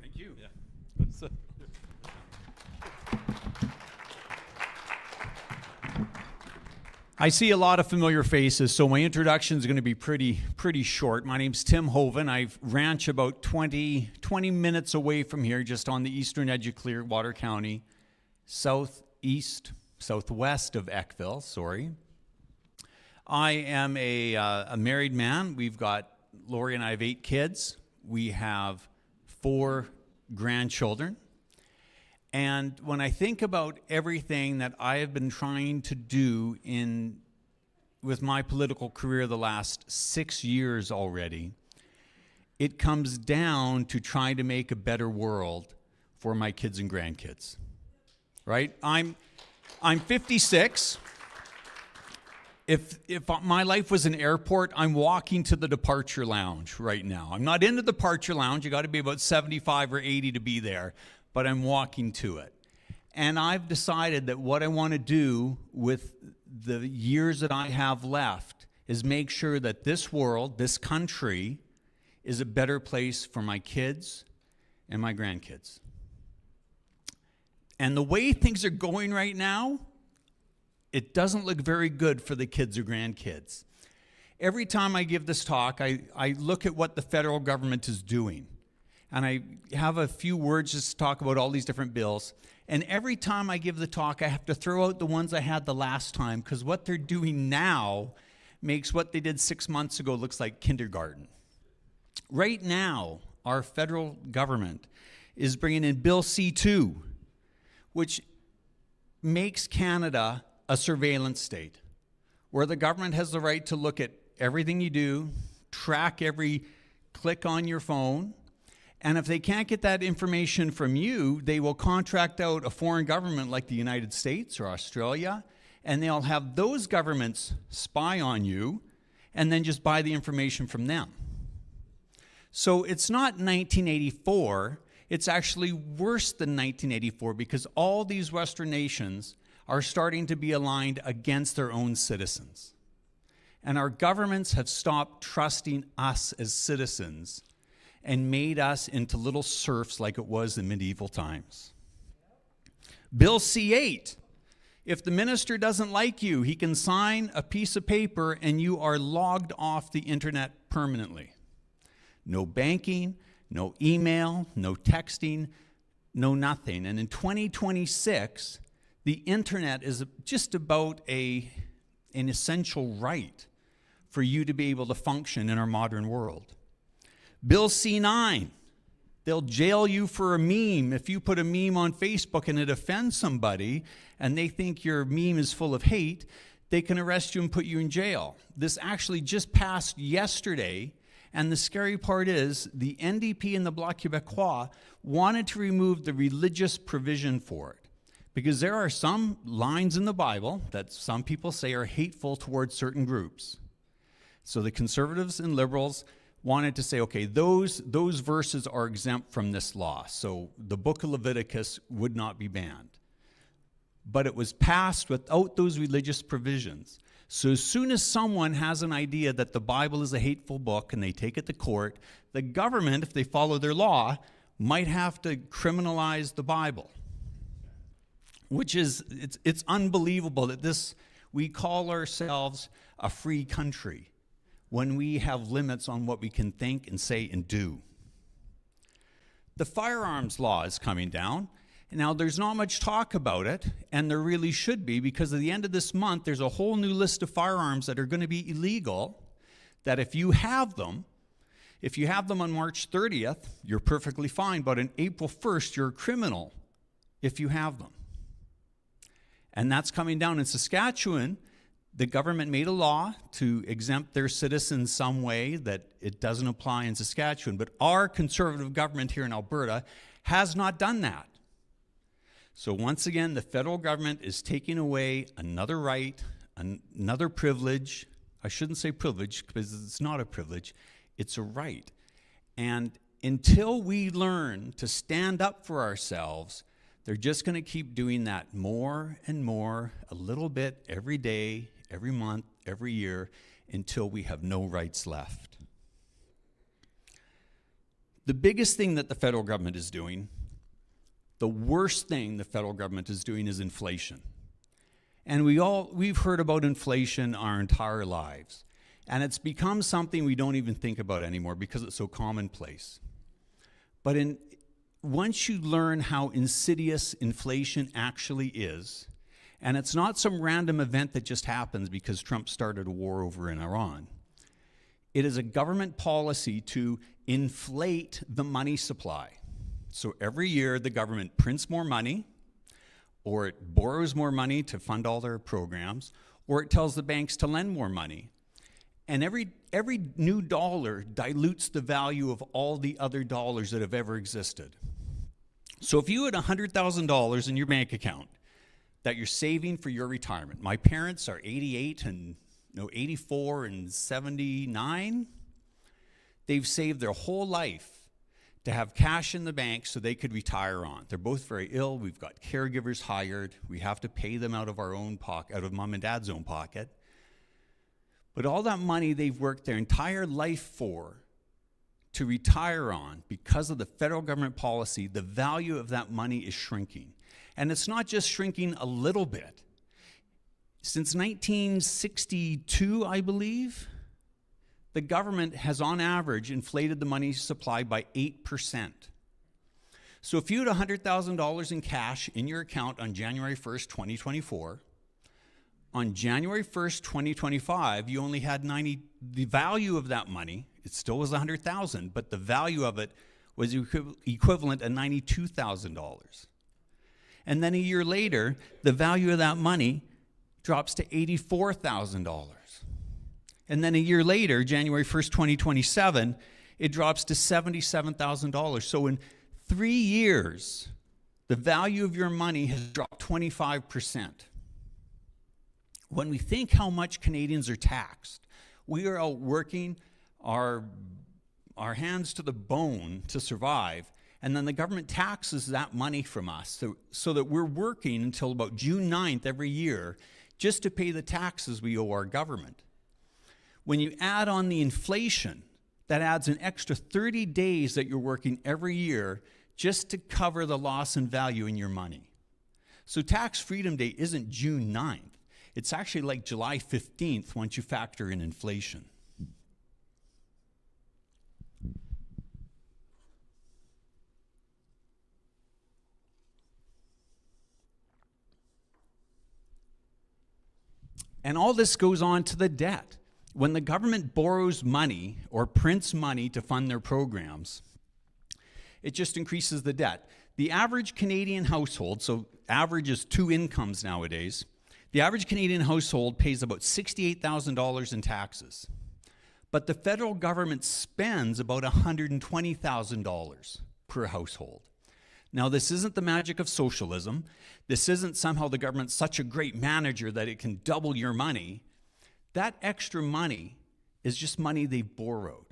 Thank you. Yeah. I see a lot of familiar faces, so my introduction is going to be pretty short. My name's Tim Hoven. I ranch about 20 minutes away from here, just on the eastern edge of Clearwater County, southwest of Eckville, sorry. I am a married man. Lori and I have 8 kids. We have 4 grandchildren. And when I think about everything that I have been trying to do with my political career the last 6 years already, it comes down to trying to make a better world for my kids and grandkids. Right? I'm 56. If my life was an airport, I'm walking to the departure lounge right now. I'm not in the departure lounge. You got to be about 75 or 80 to be there. But I'm walking to it. And I've decided that what I want to do with the years that I have left is make sure that this world, this country, is a better place for my kids and my grandkids. And the way things are going right now, it doesn't look very good for the kids or grandkids. Every time I give this talk, I look at what the federal government is doing. And I have a few words just to talk about all these different bills. And every time I give the talk, I have to throw out the ones I had the last time, because what they're doing now makes what they did 6 months ago looks like kindergarten. Right now, our federal government is bringing in Bill C-2, which makes Canada a surveillance state, where the government has the right to look at everything you do, track every click on your phone, and if they can't get that information from you, they will contract out a foreign government like the United States or Australia, and they'll have those governments spy on you and then just buy the information from them. So it's not 1984, it's actually worse than 1984, because all these Western nations are starting to be aligned against their own citizens. And our governments have stopped trusting us as citizens and made us into little serfs like it was in medieval times. Bill C-8, if the minister doesn't like you, he can sign a piece of paper and you are logged off the internet permanently. No banking, no email, no texting, no nothing. And in 2026, the internet is just about an essential right for you to be able to function in our modern world. Bill C-9, they'll jail you for a meme. If you put a meme on Facebook and it offends somebody and they think your meme is full of hate, they can arrest you and put you in jail. This actually just passed yesterday, and the scary part is the NDP and the Bloc Québécois wanted to remove the religious provision for it, because there are some lines in the Bible that some people say are hateful towards certain groups. So the conservatives and liberals wanted to say, okay, those verses are exempt from this law, so the book of Leviticus would not be banned. But it was passed without those religious provisions. So as soon as someone has an idea that the Bible is a hateful book and they take it to court, the government, if they follow their law, might have to criminalize the Bible. Which is, it's unbelievable that we call ourselves a free country when we have limits on what we can think and say and do. The firearms law is coming down. Now, there's not much talk about it, and there really should be, because at the end of this month, there's a whole new list of firearms that are going to be illegal, that if you have them on March 30th, you're perfectly fine, but on April 1st, you're a criminal if you have them. And that's coming down. In Saskatchewan, the government made a law to exempt their citizens some way that it doesn't apply in Saskatchewan, but our conservative government here in Alberta has not done that. So once again, the federal government is taking away another right, another privilege. I shouldn't say privilege because it's not a privilege, it's a right. And until we learn to stand up for ourselves, they're just going to keep doing that more and more, a little bit every day, every month, every year, until we have no rights left. The biggest thing that the federal government is doing, the worst thing the federal government is doing, is inflation. And we've heard about inflation our entire lives. And it's become something we don't even think about anymore because it's so commonplace. But once you learn how insidious inflation actually is, and it's not some random event that just happens because Trump started a war over in Iran. It is a government policy to inflate the money supply. So every year the government prints more money, or it borrows more money to fund all their programs, or it tells the banks to lend more money. And every new dollar dilutes the value of all the other dollars that have ever existed. So if you had $100,000 in your bank account that you're saving for your retirement, my parents are 84 and 79. They've saved their whole life to have cash in the bank so they could retire on. They're both very ill. We've got caregivers hired. We have to pay them out of our own pocket, out of mom and dad's own pocket. But all that money they've worked their entire life for to retire on, because of the federal government policy, the value of that money is shrinking. And it's not just shrinking a little bit. Since 1962, I believe, the government has on average inflated the money supply by 8%. So if you had $100,000 in cash in your account on January 1st, 2024, on January 1st, 2025, you only had the value of that money, it still was $100,000, but the value of it was equivalent to $92,000. And then a year later, the value of that money drops to $84,000. And then a year later, January 1st, 2027, it drops to $77,000. So in 3 years, the value of your money has dropped 25%. When we think how much Canadians are taxed, we are out working our hands to the bone to survive, and then the government taxes that money from us so that we're working until about June 9th every year just to pay the taxes we owe our government. When you add on the inflation, that adds an extra 30 days that you're working every year just to cover the loss in value in your money. So Tax Freedom Day isn't June 9th. It's actually like July 15th once you factor in inflation. And all this goes on to the debt. When the government borrows money or prints money to fund their programs, it just increases the debt. The average Canadian household, so average is 2 incomes nowadays, the average Canadian household pays about $68,000 in taxes. But the federal government spends about $120,000 per household. Now, this isn't the magic of socialism. This isn't somehow the government's such a great manager that it can double your money. That extra money is just money they borrowed.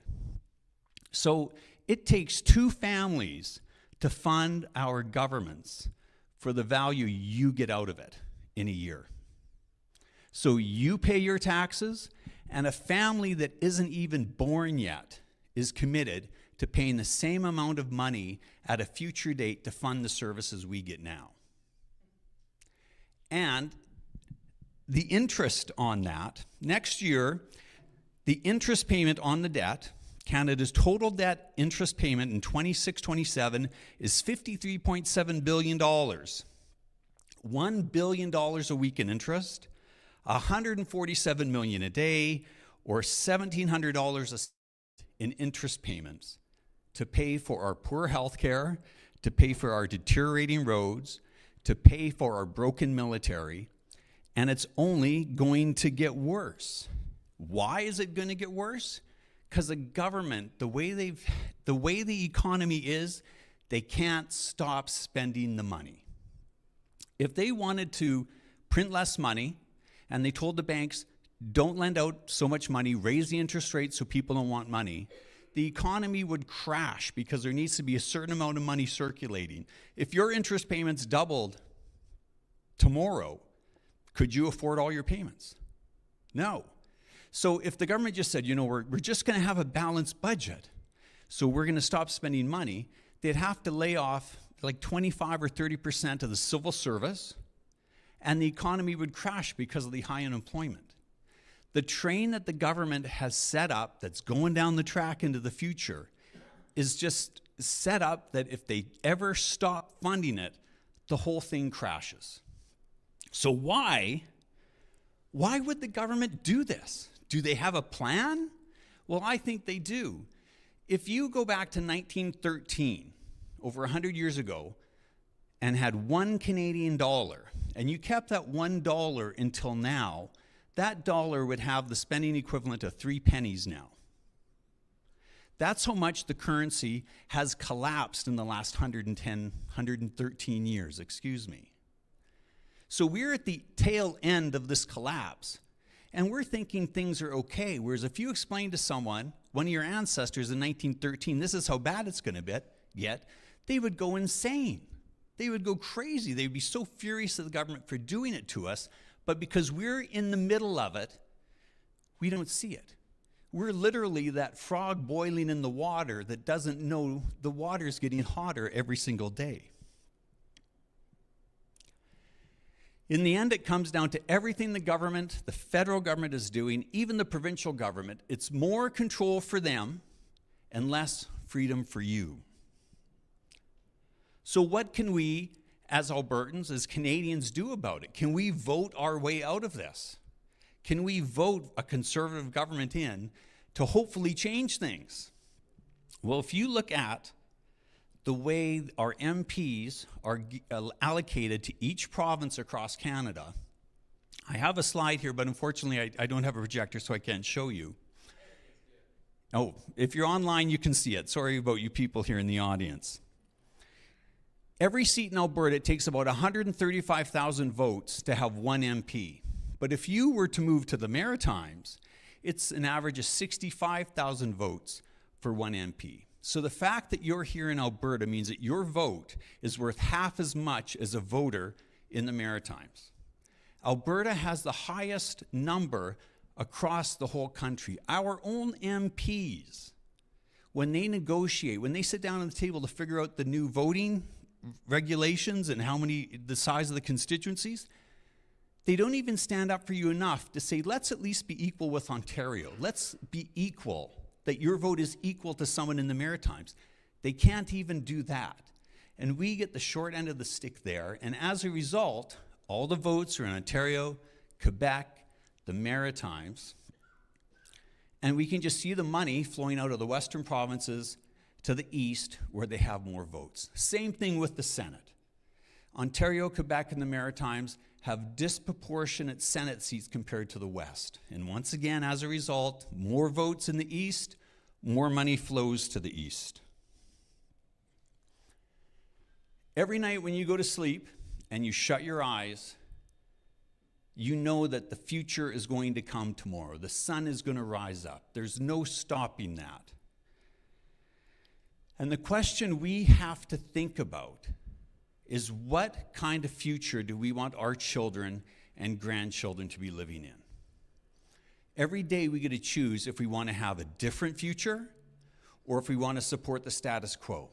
So it takes 2 families to fund our governments for the value you get out of it in a year. So you pay your taxes, and a family that isn't even born yet is committed to paying the same amount of money at a future date to fund the services we get now. And the interest on that, next year, the interest payment on the debt, Canada's total debt interest payment in 26-27 is $53.7 billion. $1 billion a week in interest, $147 million a day, or $1,700 in interest payments to pay for our poor health care, to pay for our deteriorating roads, to pay for our broken military, and it's only going to get worse. Why is it going to get worse? Because the government, the way the economy is, they can't stop spending the money. If they wanted to print less money, and they told the banks, don't lend out so much money, raise the interest rate so people don't want money, the economy would crash because there needs to be a certain amount of money circulating. If your interest payments doubled tomorrow, could you afford all your payments? No. So if the government just said, we're just going to have a balanced budget, so we're going to stop spending money, they'd have to lay off like 25 or 30% of the civil service, and the economy would crash because of the high unemployment. The train that the government has set up that's going down the track into the future is just set up that if they ever stop funding it, the whole thing crashes. So why would the government do this? Do they have a plan? Well, I think they do. If you go back to 1913, over 100 years ago, and had $1 Canadian, and you kept that $1 until now, that dollar would have the spending equivalent of 3 pennies now. That's how much the currency has collapsed in the last 113 years, excuse me. So we're at the tail end of this collapse, and we're thinking things are okay, whereas if you explain to someone, one of your ancestors in 1913, this is how bad it's going to get, they would go insane. They would go crazy. They would be so furious at the government for doing it to us, but because we're in the middle of it, we don't see it. We're literally that frog boiling in the water that doesn't know the water's getting hotter every single day. In the end, it comes down to everything the federal government is doing, even the provincial government. It's more control for them and less freedom for you. So what can we, as Albertans, as Canadians, do about it? Can we vote our way out of this? Can we vote a conservative government in to hopefully change things? Well, if you look at the way our MPs are allocated to each province across Canada, I have a slide here, but unfortunately I don't have a projector, so I can't show you. Oh, if you're online, you can see it. Sorry about you people here in the audience. Every seat in Alberta, it takes about 135,000 votes to have one MP. But if you were to move to the Maritimes, it's an average of 65,000 votes for one MP. So the fact that you're here in Alberta means that your vote is worth half as much as a voter in the Maritimes. Alberta has the highest number across the whole country. Our own MPs, when they negotiate, when they sit down at the table to figure out the new voting regulations and the size of the constituencies, they don't even stand up for you enough to say, let's at least be equal with Ontario. Let's be equal, that your vote is equal to someone in the Maritimes. They can't even do that. And we get the short end of the stick there, and as a result, all the votes are in Ontario, Quebec, the Maritimes, and we can just see the money flowing out of the western provinces to the east where they have more votes. Same thing with the Senate. Ontario, Quebec, and the Maritimes have disproportionate Senate seats compared to the West. And once again, as a result, more votes in the east, more money flows to the east. Every night when you go to sleep and you shut your eyes, you know that the future is going to come tomorrow. The sun is going to rise up. There's no stopping that. And the question we have to think about is, what kind of future do we want our children and grandchildren to be living in? Every day we get to choose if we want to have a different future or if we want to support the status quo.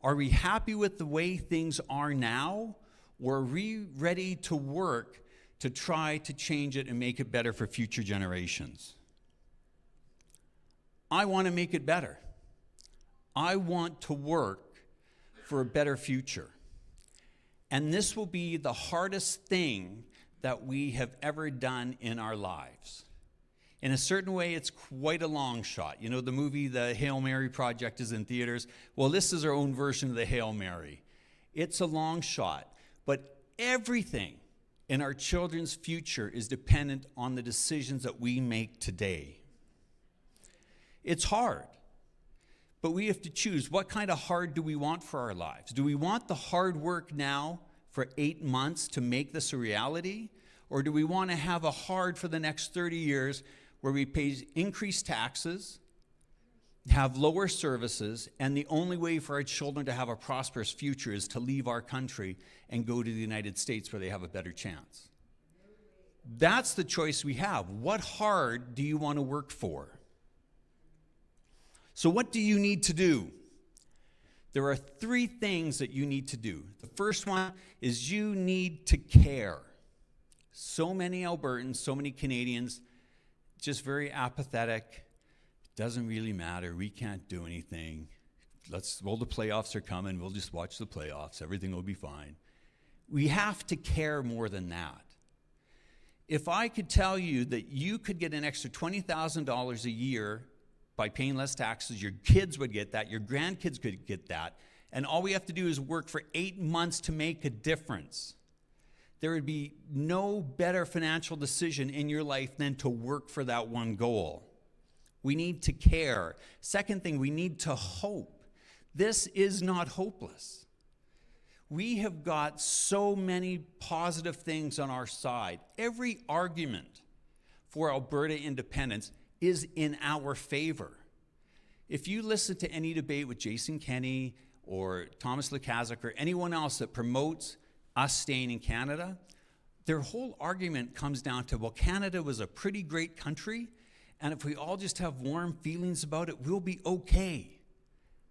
Are we happy with the way things are now, or are we ready to work to try to change it and make it better for future generations. I want to make it better. I want to work for a better future. And this will be the hardest thing that we have ever done in our lives. In a certain way, it's quite a long shot. You know, the movie, The Hail Mary Project, is in theaters. Well, this is our own version of the Hail Mary. It's a long shot, but everything in our children's future is dependent on the decisions that we make today. It's hard, but we have to choose what kind of hard do we want for our lives. Do we want the hard work now for 8 months to make this a reality? Or do we want to have a hard for the next 30 years where we pay increased taxes, have lower services, and the only way for our children to have a prosperous future is to leave our country and go to the United States where they have a better chance? That's the choice we have. What hard do you want to work for? So what do you need to do? There are 3 things that you need to do. The first one is you need to care. So many Albertans, so many Canadians, just very apathetic. Doesn't really matter. We can't do anything. The playoffs are coming. We'll just watch the playoffs. Everything will be fine. We have to care more than that. If I could tell you that you could get an extra $20,000 a year by paying less taxes, your kids would get that, your grandkids could get that, and all we have to do is work for 8 months to make a difference. There would be no better financial decision in your life than to work for that one goal. We need to care. Second thing, we need to hope. This is not hopeless. We have got so many positive things on our side. Every argument for Alberta independence is in our favor. If you listen to any debate with Jason Kenney or Thomas Lukaszuk or anyone else that promotes us staying in Canada, their whole argument comes down to, well, Canada was a pretty great country, and if we all just have warm feelings about it, we'll be okay.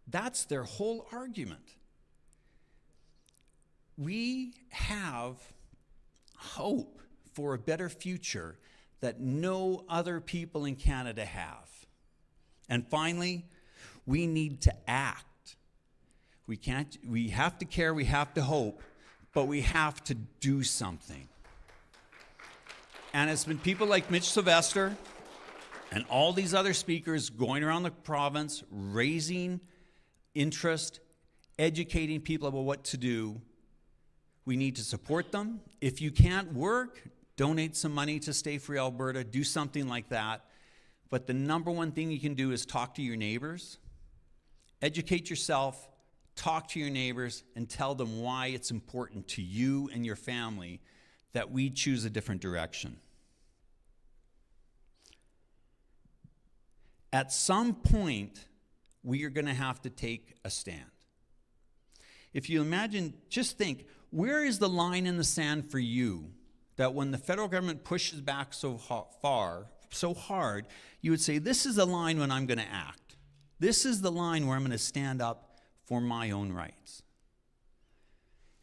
That's their whole argument. We have hope for a better future that no other people in Canada have. And finally, we need to act. We have to care, we have to hope, but we have to do something. And it's been people like Mitch Sylvester and all these other speakers going around the province, raising interest, educating people about what to do. We need to support them. If you can't work, donate some money to Stay Free Alberta, do something like that. But the number one thing you can do is talk to your neighbors, educate yourself, talk to your neighbors, and tell them why it's important to you and your family that we choose a different direction. At some point, we are going to have to take a stand. If you imagine, just think, where is the line in the sand for you that when the federal government pushes back so hard, you would say, this is the line when I'm going to act. This is the line where I'm going to stand up for my own rights.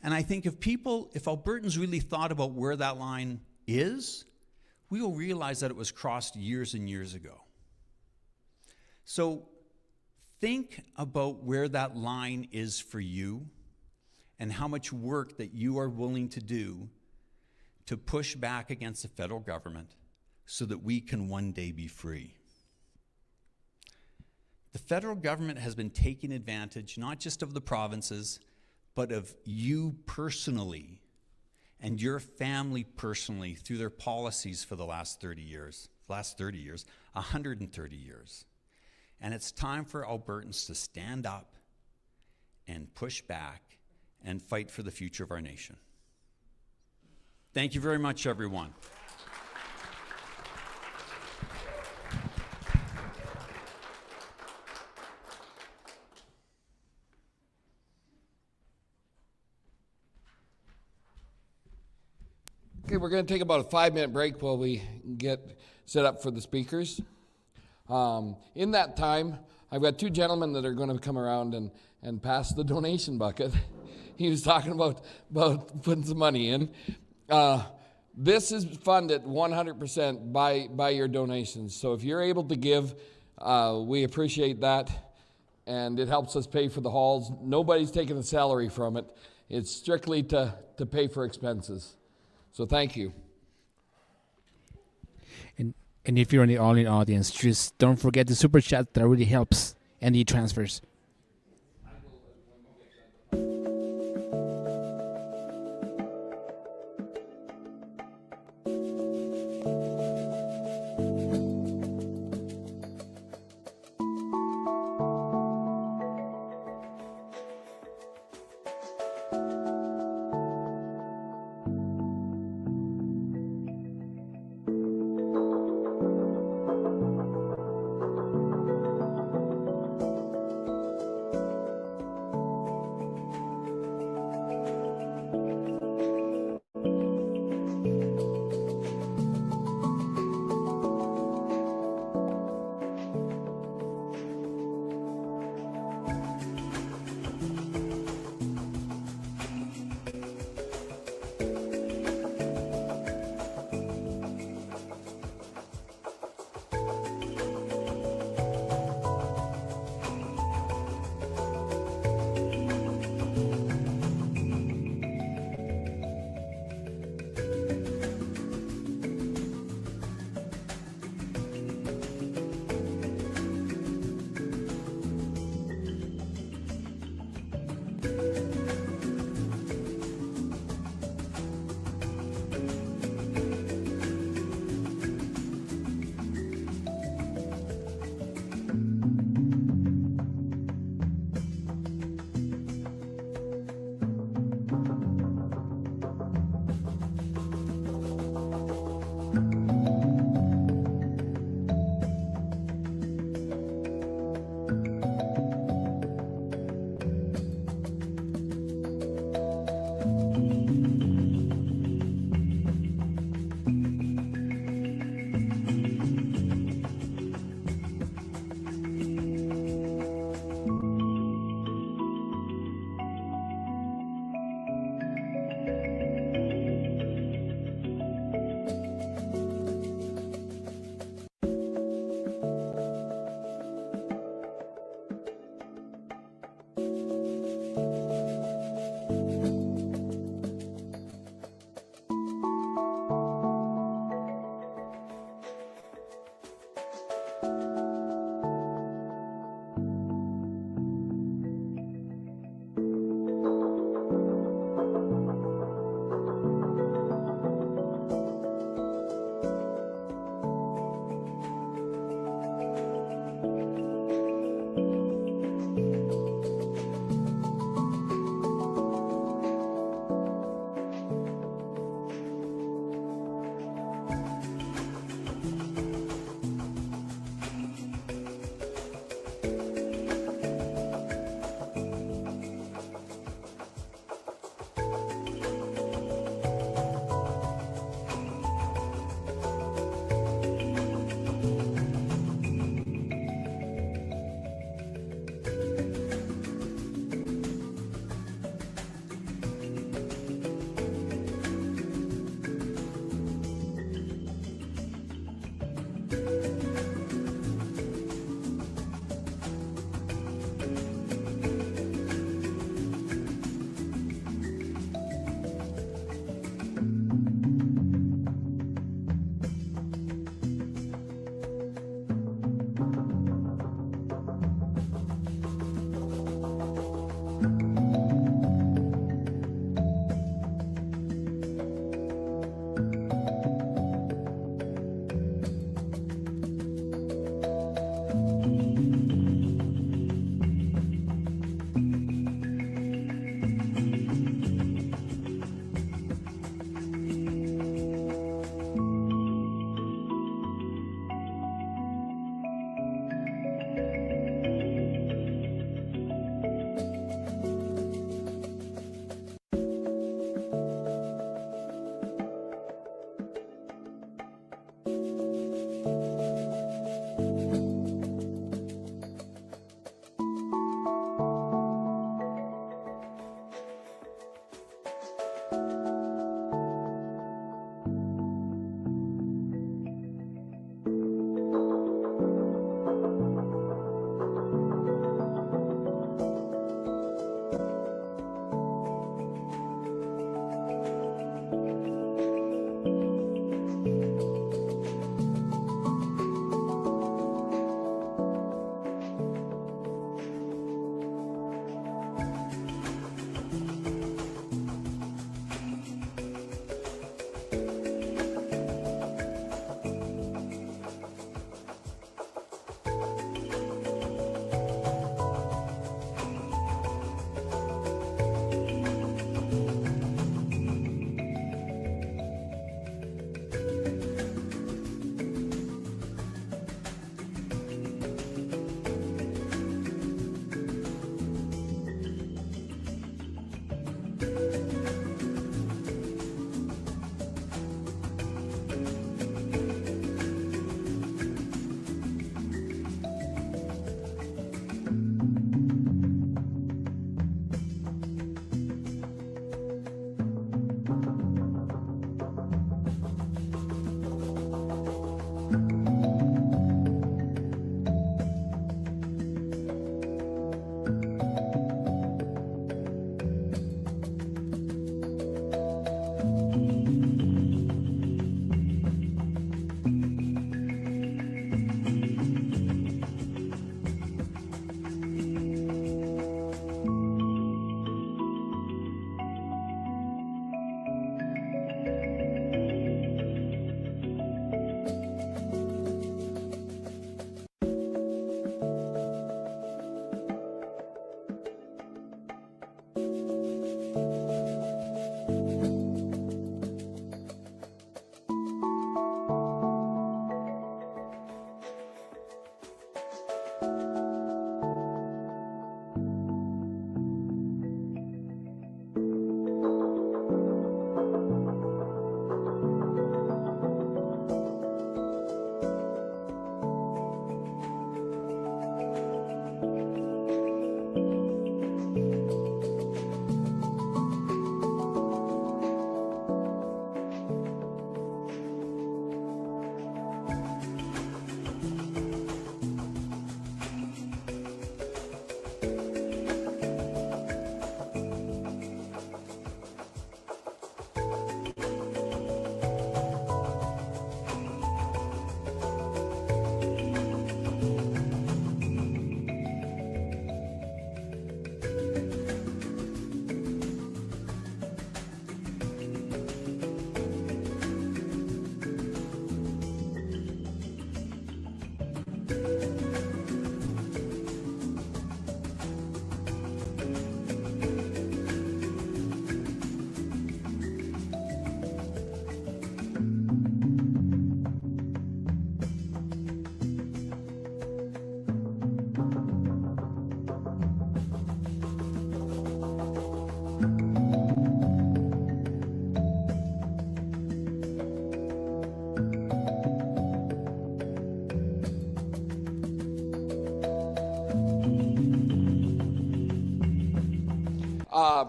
And I think if Albertans really thought about where that line is, we will realize that it was crossed years and years ago. So think about where that line is for you and how much work that you are willing to do to push back against the federal government so that we can one day be free. The federal government has been taking advantage not just of the provinces, but of you personally and your family personally through their policies for the last 130 years. And it's time for Albertans to stand up and push back and fight for the future of our nation. Thank you very much, everyone. Okay, we're going to take about a 5-minute break while we get set up for the speakers. In that time, I've got 2 gentlemen that are going to come around and pass the donation bucket. He was talking about putting some money in. This is funded 100% by your donations. So if you're able to give, we appreciate that, and it helps us pay for the halls. Nobody's taking a salary from it. It's strictly to pay for expenses. So thank you. And if you're in the all-in audience, just don't forget the super chat. That really helps. And the transfers.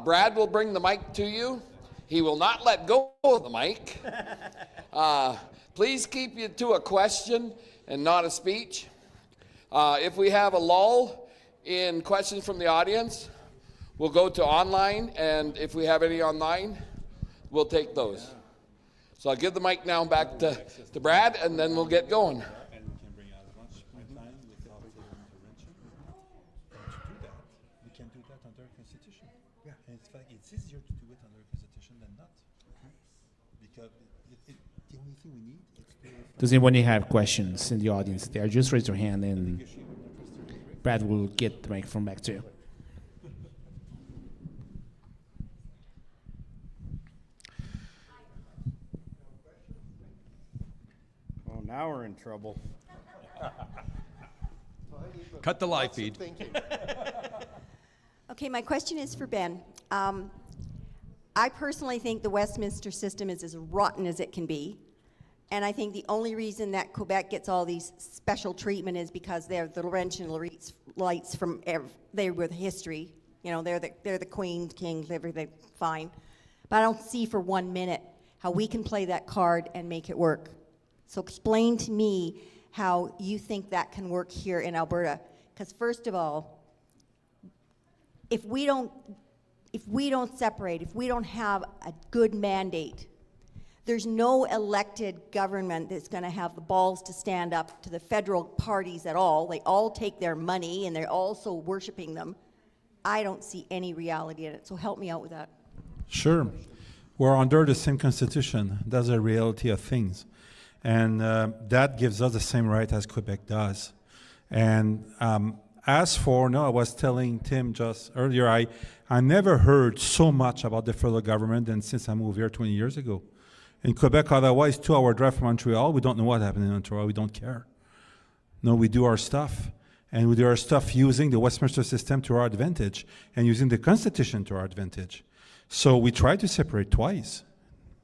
Brad will bring the mic to you. He will not let go of the mic. Please keep it to a question and not a speech. If we have a lull in questions from the audience, we'll go to online, and if we have any online, we'll take those. So I'll give the mic now back to Brad, and then we'll get going. And we can bring as much time without intervention. And to do that, we can do that under Constitution. Yeah. And in fact, it's easier to do it under Constitution than not. Because the only thing we need is to... Does anyone have questions in the audience there? Just raise your hand and Brad will get the microphone back to you. Oh, now we're in trouble. Cut the live feed. Okay, my question is for Ben. I personally think the Westminster system is as rotten as it can be. And I think the only reason that Quebec gets all these special treatment is because they're the Laurentian lights from they're with history. You know, they're the queen, king, everything fine. But I don't see for 1 minute how we can play that card and make it work. So explain to me how you think that can work here in Alberta. Because first of all, if we don't separate, if we don't have a good mandate, there's no elected government that's going to have the balls to stand up to the federal parties at all. They all take their money and they're also worshiping them. I don't see any reality in it, so help me out with that. Sure. We're under the same constitution. That's the reality of things. And that gives us the same right as Quebec does. And as for, I was telling Tim just earlier, I never heard so much about the federal government than since I moved here 20 years ago. In Quebec, otherwise, 2-hour drive from Montreal, we don't know what happened in Montreal. We don't care. No, we do our stuff. And we do our stuff using the Westminster system to our advantage and using the Constitution to our advantage. So we tried to separate twice,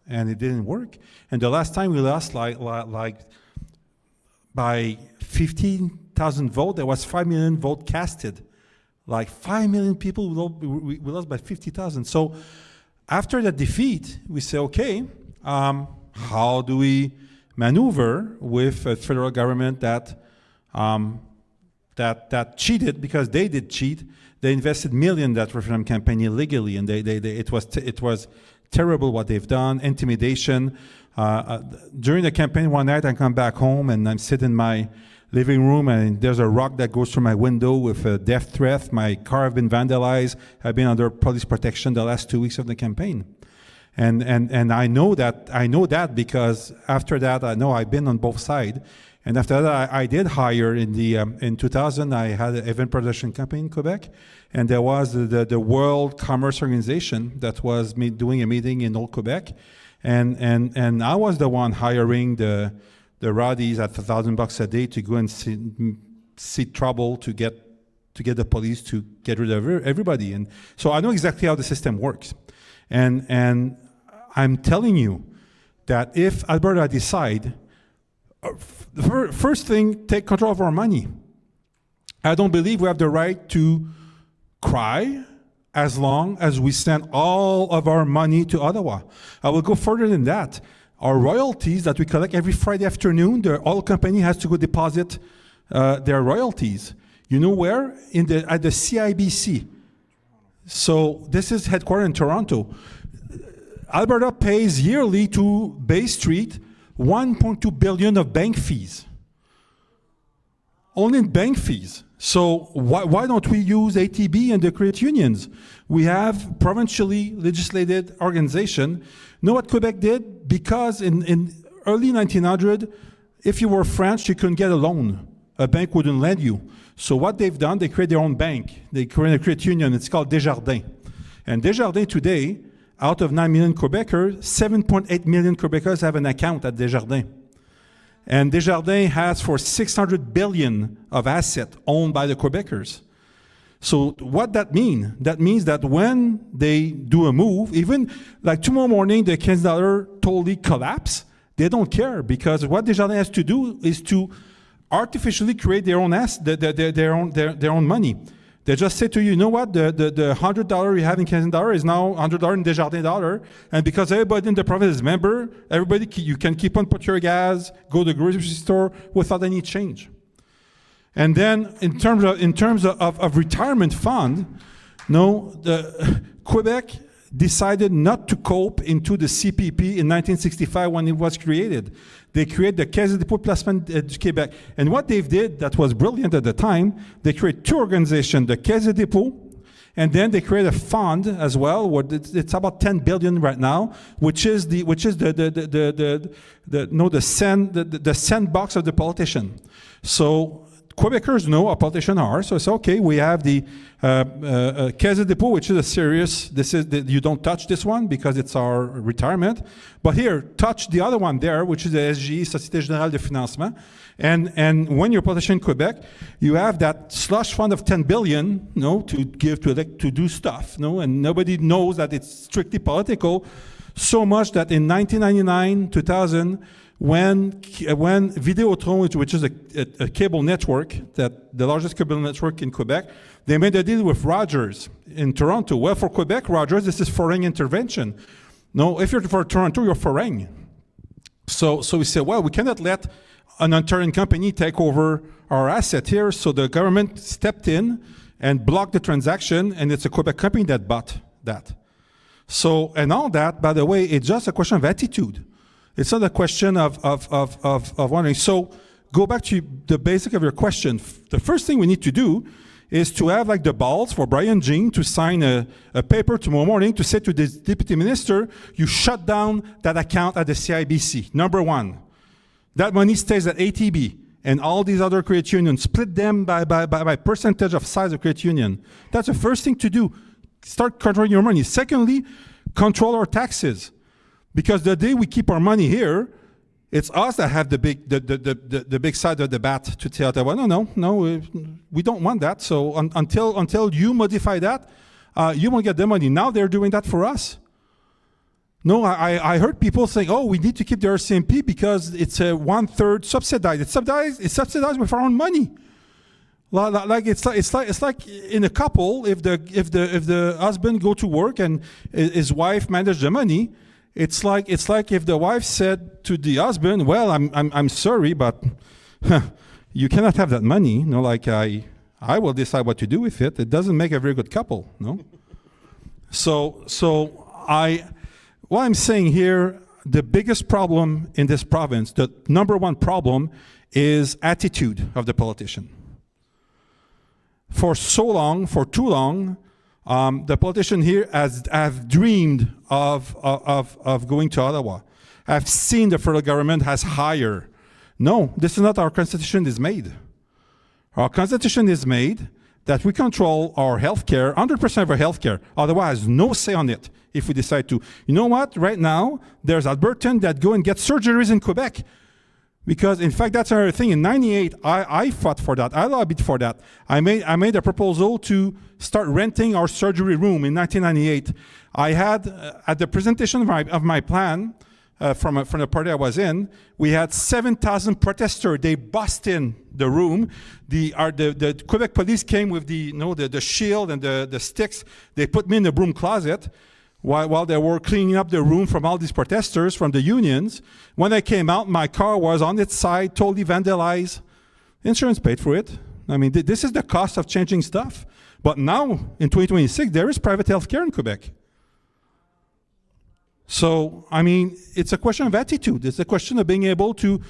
and it didn't work. And the last time we lost like by 15,000 votes, there was 5 million votes casted. Like 5 million people, we lost by 50,000. So after that defeat, we say, okay, how do we maneuver with a federal government that cheated, because they did cheat. They invested millions in that referendum campaign illegally, and it was terrible what they've done, intimidation. During the campaign one night, I come back home and I'm sitting in my living room, and there's a rock that goes through my window with a death threat. My car has been vandalized. I've been under police protection the last 2 weeks of the campaign. And I know that because after that, I know I've been on both sides. And after that, I did hire in 2000, I had an event production company in Quebec, and there was the World Commerce Organization that was doing a meeting in Old Quebec, and I was the one hiring the rowdies at $1,000 a day to go and see trouble to get the police to get rid of everybody. And so I know exactly how the system works. And I'm telling you that if Alberta decide, the first thing, take control of our money. I don't believe we have the right to cry as long as we send all of our money to Ottawa. I will go further than that. Our royalties that we collect every Friday afternoon, the oil company has to go deposit their royalties. You know where? At the CIBC. So this is headquartered in Toronto. Alberta pays yearly to Bay Street $1.2 billion of bank fees. Only in bank fees. So why don't we use ATB and the credit unions? We have provincially legislated organization. Know what Quebec did? Because in early 1900, if you were French, you couldn't get a loan. A bank wouldn't lend you. So what they've done, they create their own bank. They create a credit union. It's called Desjardins. And Desjardins today, out of 9 million Quebecers, 7.8 million Quebecers have an account at Desjardins. And Desjardins has for $600 billion of assets owned by the Quebecers. So what that mean? That means that when they do a move, even like tomorrow morning, the Canadian dollar totally collapse, they don't care, because what Desjardins has to do is to artificially create their own their own money. They just say to you, you know what, the $100 you have in Canadian dollar is now $100 in Desjardins dollar, and because everybody in the province is member, you can keep on put your gas, go to the grocery store without any change. And then in terms of retirement fund, no, the Quebec decided not to cope into the CPP in 1965 when it was created. They created the Caisse de dépôt placement du Québec. And what they did that was brilliant at the time, they created two organizations, the Caisse de dépôt, and then they created a fund as well, where it's about 10 billion right now, which is the sandbox of the politician. So Quebecers know what politicians are, so it's okay. We have the Caisse de dépôt, which is a serious. You don't touch this one because it's our retirement. But here, touch the other one there, which is the SGE, Société Générale de Financement. And when you're a politician in Quebec, you have that slush fund of 10 billion, to give to to do stuff, and nobody knows that it's strictly political. So much that in 1999, 2000. When Videotron, which is a cable network, that the largest cable network in Quebec, they made a deal with Rogers in Toronto. Well, for Quebec, Rogers, this is foreign intervention. No, if you're for Toronto, you're foreign. So we said, well, we cannot let an Ontarian company take over our asset here. So the government stepped in and blocked the transaction, and it's a Quebec company that bought that. So, and all that, by the way, it's just a question of attitude. It's not a question of wondering. So go back to the basic of your question. The first thing we need to do is to have like the balls for Brian Jean to sign a paper tomorrow morning to say to the deputy minister, you shut down that account at the CIBC. Number one, that money stays at ATB and all these other credit unions, split them by percentage of size of credit union. That's the first thing to do. Start controlling your money. Secondly, control our taxes. Because the day we keep our money here, it's us that have the big side of the bat to tell Ottawa, no, we don't want that. So until you modify that, you won't get the money. Now they're doing that for us. No, I heard people saying, oh, we need to keep the RCMP because it's a 1/3 subsidized. It's subsidized with our own money. Like it's like in a couple, if the husband go to work and his wife manage the money. It's like if the wife said to the husband, "Well, I'm sorry, but you cannot have that money." I will decide what to do with it. It doesn't make a very good couple, no. What I'm saying here, the biggest problem in this province, the number one problem, is attitude of the politician. For too long. The politician here have dreamed of going to Ottawa. I've seen the federal government has hired. No, this is not how our constitution is made. Our constitution is made that we control our health care, 100% of our health care. Ottawa has no say on it if we decide to. You know what? Right now, there's Albertans that go and get surgeries in Quebec. Because, in fact, that's another thing. In 98, I fought for that. I lobbied for that. I made a proposal to start renting our surgery room in 1998. I had, at the presentation of my plan from the party I was in, we had 7,000 protesters. They bust in the room. The Quebec police came with the shield and the sticks. They put me in the broom closet. While they were cleaning up the room from all these protesters from the unions. When I came out, my car was on its side, totally vandalized. Insurance paid for it. I mean, this is the cost of changing stuff. But now, in 2026, there is private health care in Quebec. So, I mean, it's a question of attitude. It's a question of being able to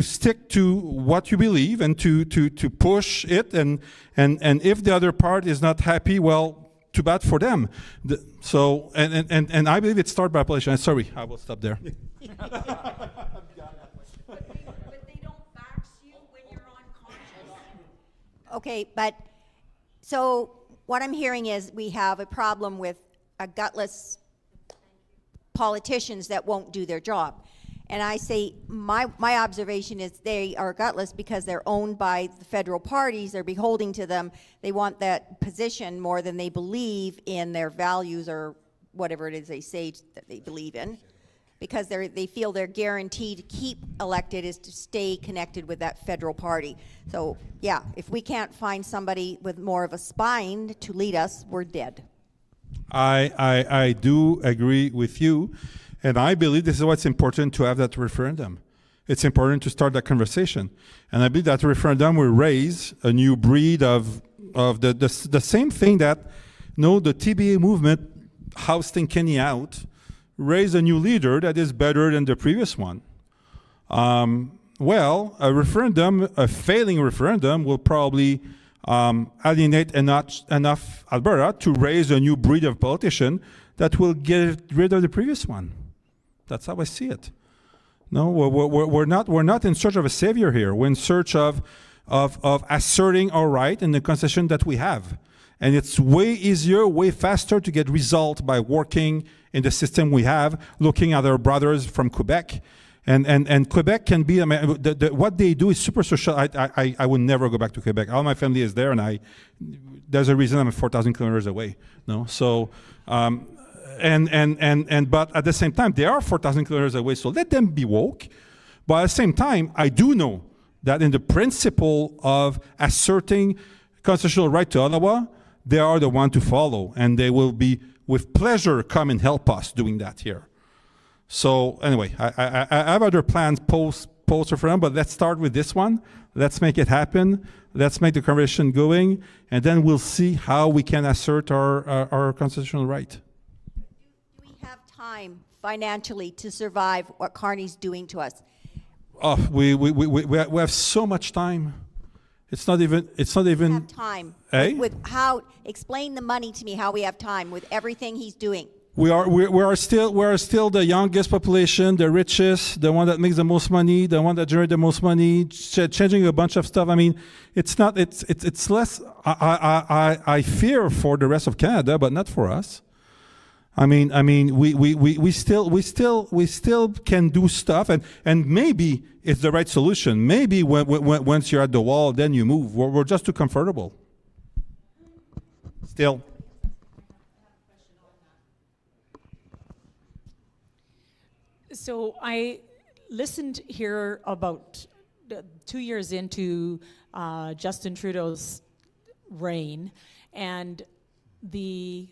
stick to what you believe and to push it. And if the other part is not happy, well, too bad for them. And I believe it started by population. Sorry, I will stop there. But they don't fax you when you're unconscious. Okay, but so what I'm hearing is we have a problem with a gutless politicians that won't do their job. And I say my observation is they are gutless because they're owned by the federal parties. They're beholden to them. They want that position more than they believe in their values or whatever it is they say that they believe in. because they feel their guarantee to keep elected is to stay connected with that federal party. So yeah, if we can't find somebody with more of a spine to lead us, we're dead. I do agree with you, and I believe this is what's important to have that referendum. It's important to start that conversation, and I believe that referendum will raise a new breed of the same thing that, the TBA movement ousting Kenny out, raise a new leader that is better than the previous one. Well, a failing referendum will probably alienate enough Alberta to raise a new breed of politician that will get rid of the previous one. That's how I see it. No, we're not in search of a savior here. We're in search of asserting our right in the constitution that we have. And it's way easier, way faster to get results by working in the system we have, looking at our brothers from Quebec. And Quebec can be, what they do is super social. I would never go back to Quebec. All my family is there, and there's a reason I'm 4,000 kilometers away. No, so, but at the same time, they are 4,000 kilometers away, so let them be woke. But at the same time, I do know that in the principle of asserting constitutional right to Ottawa, they are the one to follow, and they will be with pleasure come and help us doing that here. So anyway, I have other plans post referendum, but let's start with this one. Let's make it happen. Let's make the conversation going, and then we'll see how we can assert our constitutional right. Do we have time financially to survive what Carney's doing to us? Oh, we have so much time. It's not even. We have time. Eh? With how? Explain the money to me. How we have time with everything he's doing. We are still the youngest population, the richest, the one that makes the most money, the one that generates the most money, changing a bunch of stuff. I mean, it's less. I fear for the rest of Canada, but not for us. I mean, we still can do stuff, and maybe it's the right solution. Maybe once you're at the wall, then you move. We're just too comfortable. Still. So I listened here about 2 years into Justin Trudeau's reign, and the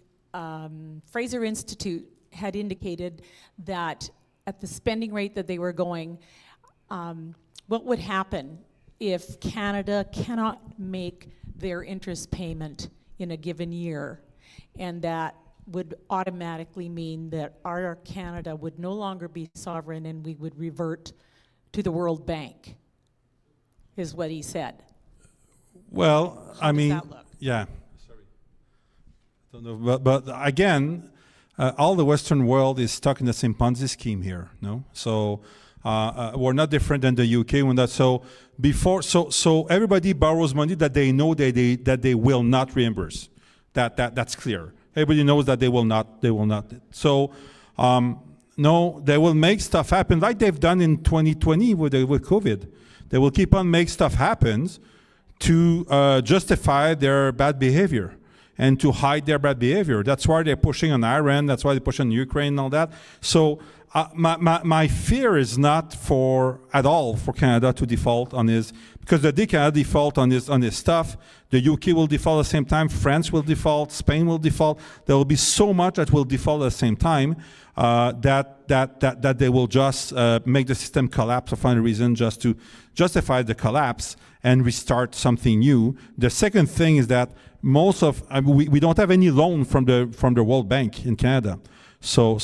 Fraser Institute had indicated that at the spending rate that they were going, what would happen if Canada cannot make their interest payment in a given year, and that would automatically mean that our Canada would no longer be sovereign and we would revert to the World Bank, is what he said. Well, How does that look? Yeah. Sorry. Don't know, but again, all the Western world is stuck in the same Ponzi scheme here, no? So we're not different than the UK when that. So everybody borrows money that they know that they will not reimburse. That's clear. Everybody knows that they will not. So, no, they will make stuff happen like they've done in 2020 with COVID. They will keep on make stuff happen to justify their bad behavior and to hide their bad behavior. That's why they're pushing on Iran. That's why they push on Ukraine and all that. So my fear is not at all for Canada to default on his, because the day Canada default on his stuff, the UK will default at the same time, France will default, Spain will default. There will be so much that will default at the same time that they will just make the system collapse or find a reason just to justify the collapse and restart something new. The second thing is that we don't have any loan from the World Bank in Canada. So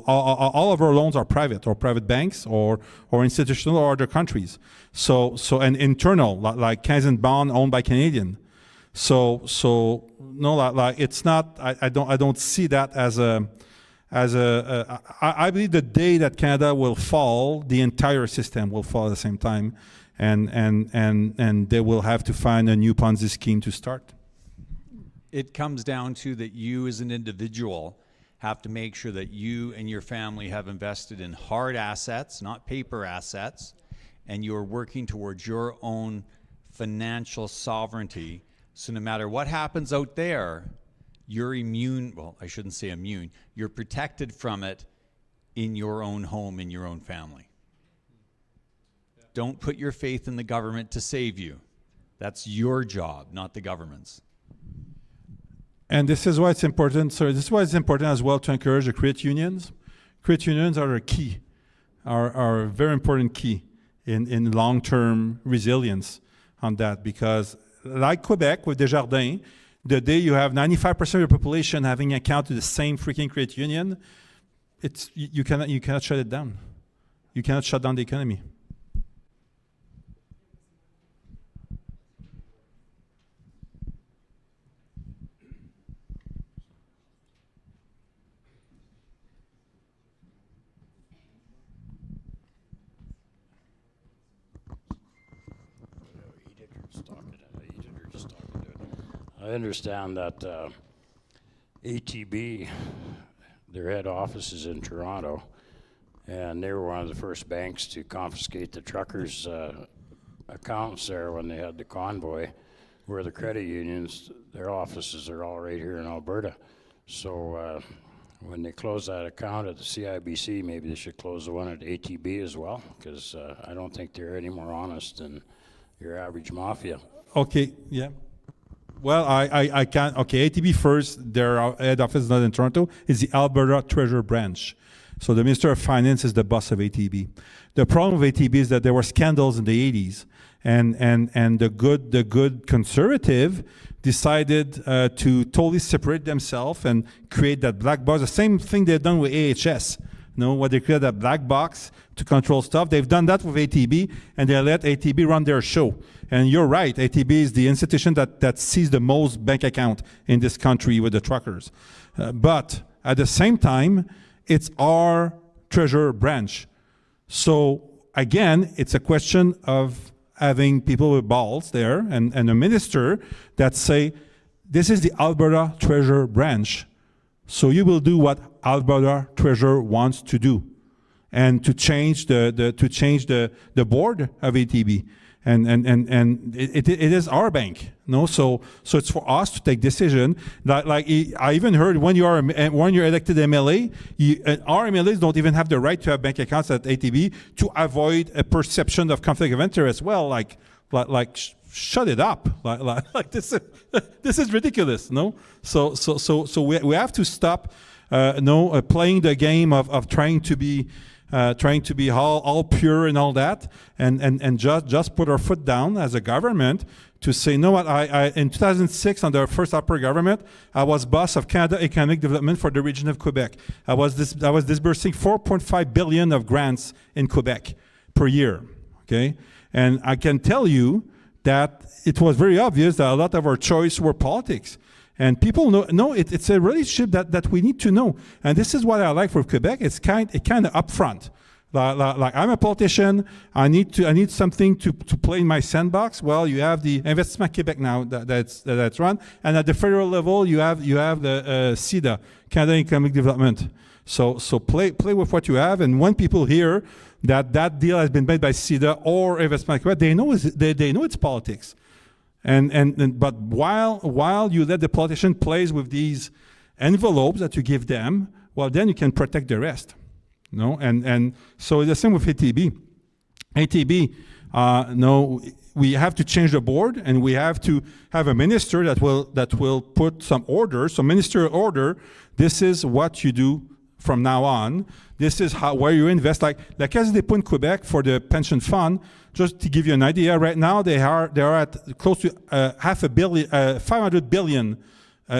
all of our loans are private, or private banks, or institutional, or other countries. So and internal, like Canadian bond owned by Canadian. So no, like it's not. I don't see that as a. I believe the day that Canada will fall, the entire system will fall at the same time, and they will have to find a new Ponzi scheme to start. It comes down to that you as an individual have to make sure that you and your family have invested in hard assets, not paper assets, and you're working towards your own financial sovereignty. So no matter what happens out there, you're immune. Well, I shouldn't say immune. You're protected from it in your own home, in your own family. Don't put your faith in the government to save you. That's your job, not the government's. And this is why it's important. So this is why it's important as well to encourage the credit unions. Credit unions are a key, are a very important key in long-term resilience on that, because like Quebec with Desjardins, the day you have 95% of your population having account to the same freaking credit union, you cannot shut it down. You cannot shut down the economy. I understand that ATB, their head office is in Toronto, and they were one of the first banks to confiscate the truckers' accounts there when they had the convoy, where the credit unions, their offices are all right here in Alberta. So when they close that account at the CIBC, maybe they should close the one at ATB as well, because I don't think they're any more honest than your average mafia. Okay, yeah. Well, I can't. Okay, ATB first, their head office is not in Toronto, it's the Alberta Treasurer Branch. So the Minister of Finance is the boss of ATB. The problem with ATB is that there were scandals in the 80s, and the good conservative decided to totally separate themselves and create that black box. The same thing they've done with AHS. You know, what they created that black box to control stuff. They've done that with ATB, and they let ATB run their show. And you're right, ATB is the institution that sees the most bank account in this country with the truckers. But at the same time, it's our treasurer branch. So again, it's a question of having people with balls there and a minister that say, this is the Alberta Treasurer Branch. So you will do what Alberta Treasurer wants to do, and to change the board of ATB, and it is our bank, no. So it's for us to take decision. Like I even heard when you're elected MLA, our MLAs don't even have the right to have bank accounts at ATB to avoid a perception of conflict of interest. Well, like shut it up. Like this is ridiculous, no? So we have to stop playing the game of trying to be all pure and all that, and just put our foot down as a government to say, no, what I in 2006 under our first upper government, I was boss of Canada Economic Development for the region of Quebec. I was disbursing 4.5 billion of grants in Quebec per year. Okay, and I can tell you that it was very obvious that a lot of our choice were politics. And people know it's a relationship that we need to know. And this is what I like for Quebec. It's kind of upfront. Like I'm a politician, I need something to play in my sandbox. Well, you have the Investissement Québec now that's run, and at the federal level you have the CEDA, Canada Economic Development. So play with what you have, and when people hear that deal has been made by CEDA or Investissement Québec, they know it's politics. But while you let the politician plays with these envelopes that you give them, well, then you can protect the rest. No, and so it's the same with ATB. We have to change the board, and we have to have a minister that will put some order. So minister order, this is what you do from now on. This is where you invest. Like La Caisse des Dépôts in Quebec for the pension fund. Just to give you an idea, right now they are at close to 500 billion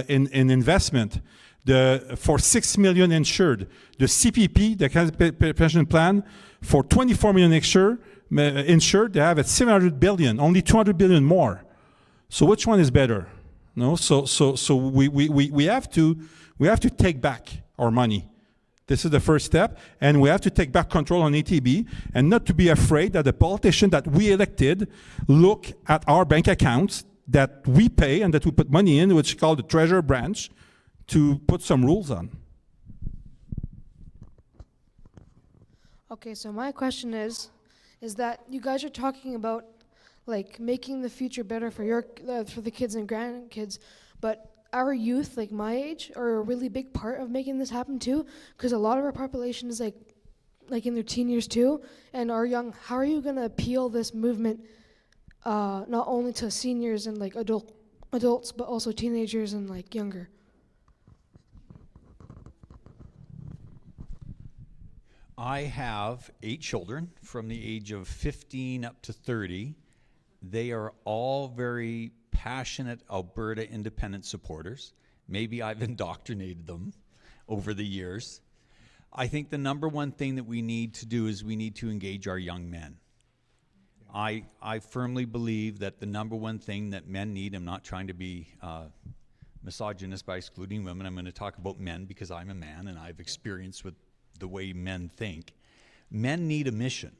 in investment. For 6 million insured. The CPP, the Canadian Pension Plan, for 24 million insured, they have at 700 billion, only 200 billion more. So which one is better? No, so we have to take back our money. This is the first step, and we have to take back control on ATB, and not to be afraid that the politician that we elected look at our bank accounts that we pay and that we put money in, which is called the Treasurer Branch, to put some rules on. Okay, so my question is that you guys are talking about like making the future better for the kids and grandkids, but our youth, like my age, are a really big part of making this happen too, because a lot of our population is like in their teen years too, and are young. How are you gonna appeal this movement not only to seniors and like adults, but also teenagers and like younger? I have 8 children from the age of 15 up to 30. They are all very passionate Alberta independent supporters. Maybe I've indoctrinated them over the years. I think the number one thing that we need to do is we need to engage our young men. I firmly believe that the number one thing that men need, I'm not trying to be misogynist by excluding women, I'm going to talk about men because I'm a man and I've experienced with the way men think. Men need a mission.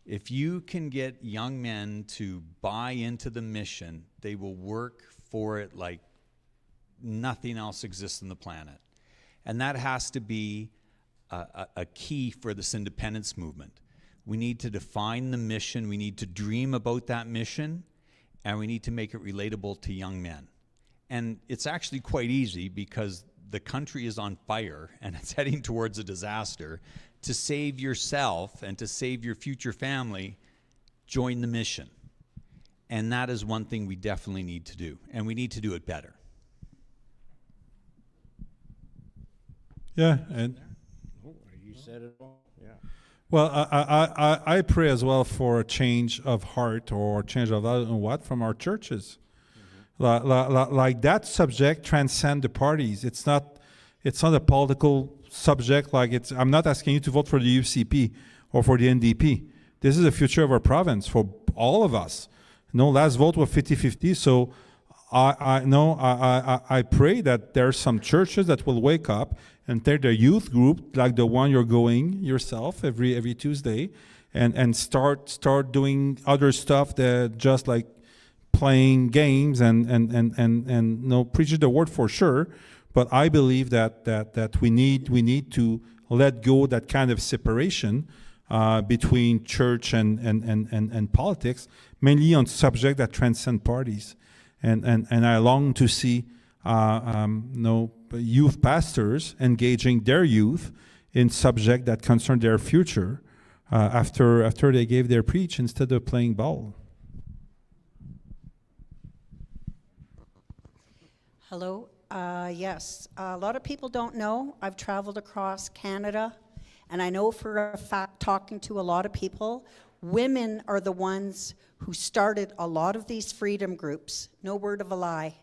If you can get young men to buy into the mission, they will work for it like nothing else exists on the planet. And that has to be a key for this independence movement. We need to define the mission, we need to dream about that mission, and we need to make it relatable to young men. And it's actually quite easy because the country is on fire and it's heading towards a disaster. To save yourself and to save your future family, join the mission. And that is one thing we definitely need to do, and we need to do it better. Yeah, and You said it all. Yeah. well, I pray as well for a change of heart or change of from our churches. Like that subject transcend the parties. It's not a political subject. Like I'm not asking you to vote for the UCP or for the NDP. This is the future of our province for all of us. Last vote was 50-50. So I pray that there are some churches that will wake up and take their youth group, like the one you're going yourself every Tuesday, and start doing other stuff that just like playing games and preaching the word for sure. But I believe that we need to let go that kind of separation between church and politics, mainly on subjects that transcend parties. And I long to see youth pastors engaging their youth in subjects that concern their future after they gave their preach instead of playing ball. Hello. Yes, a lot of people don't know. I've traveled across Canada, and I know for a fact, talking to a lot of people, women are the ones who started a lot of these freedom groups. No word of a lie.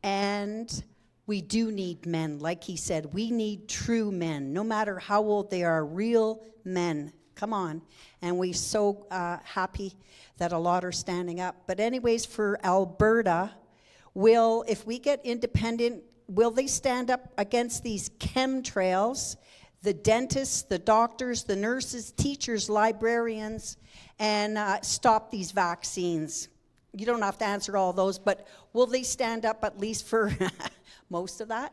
And we do need men. Like he said, we need true men, no matter how old they are, real men. Come on. And we're so happy that a lot are standing up. But anyways, for Alberta, if we get independent, will they stand up against these chemtrails, the dentists, the doctors, the nurses, teachers, librarians, and stop these vaccines? You don't have to answer all those, but will they stand up at least for most of that?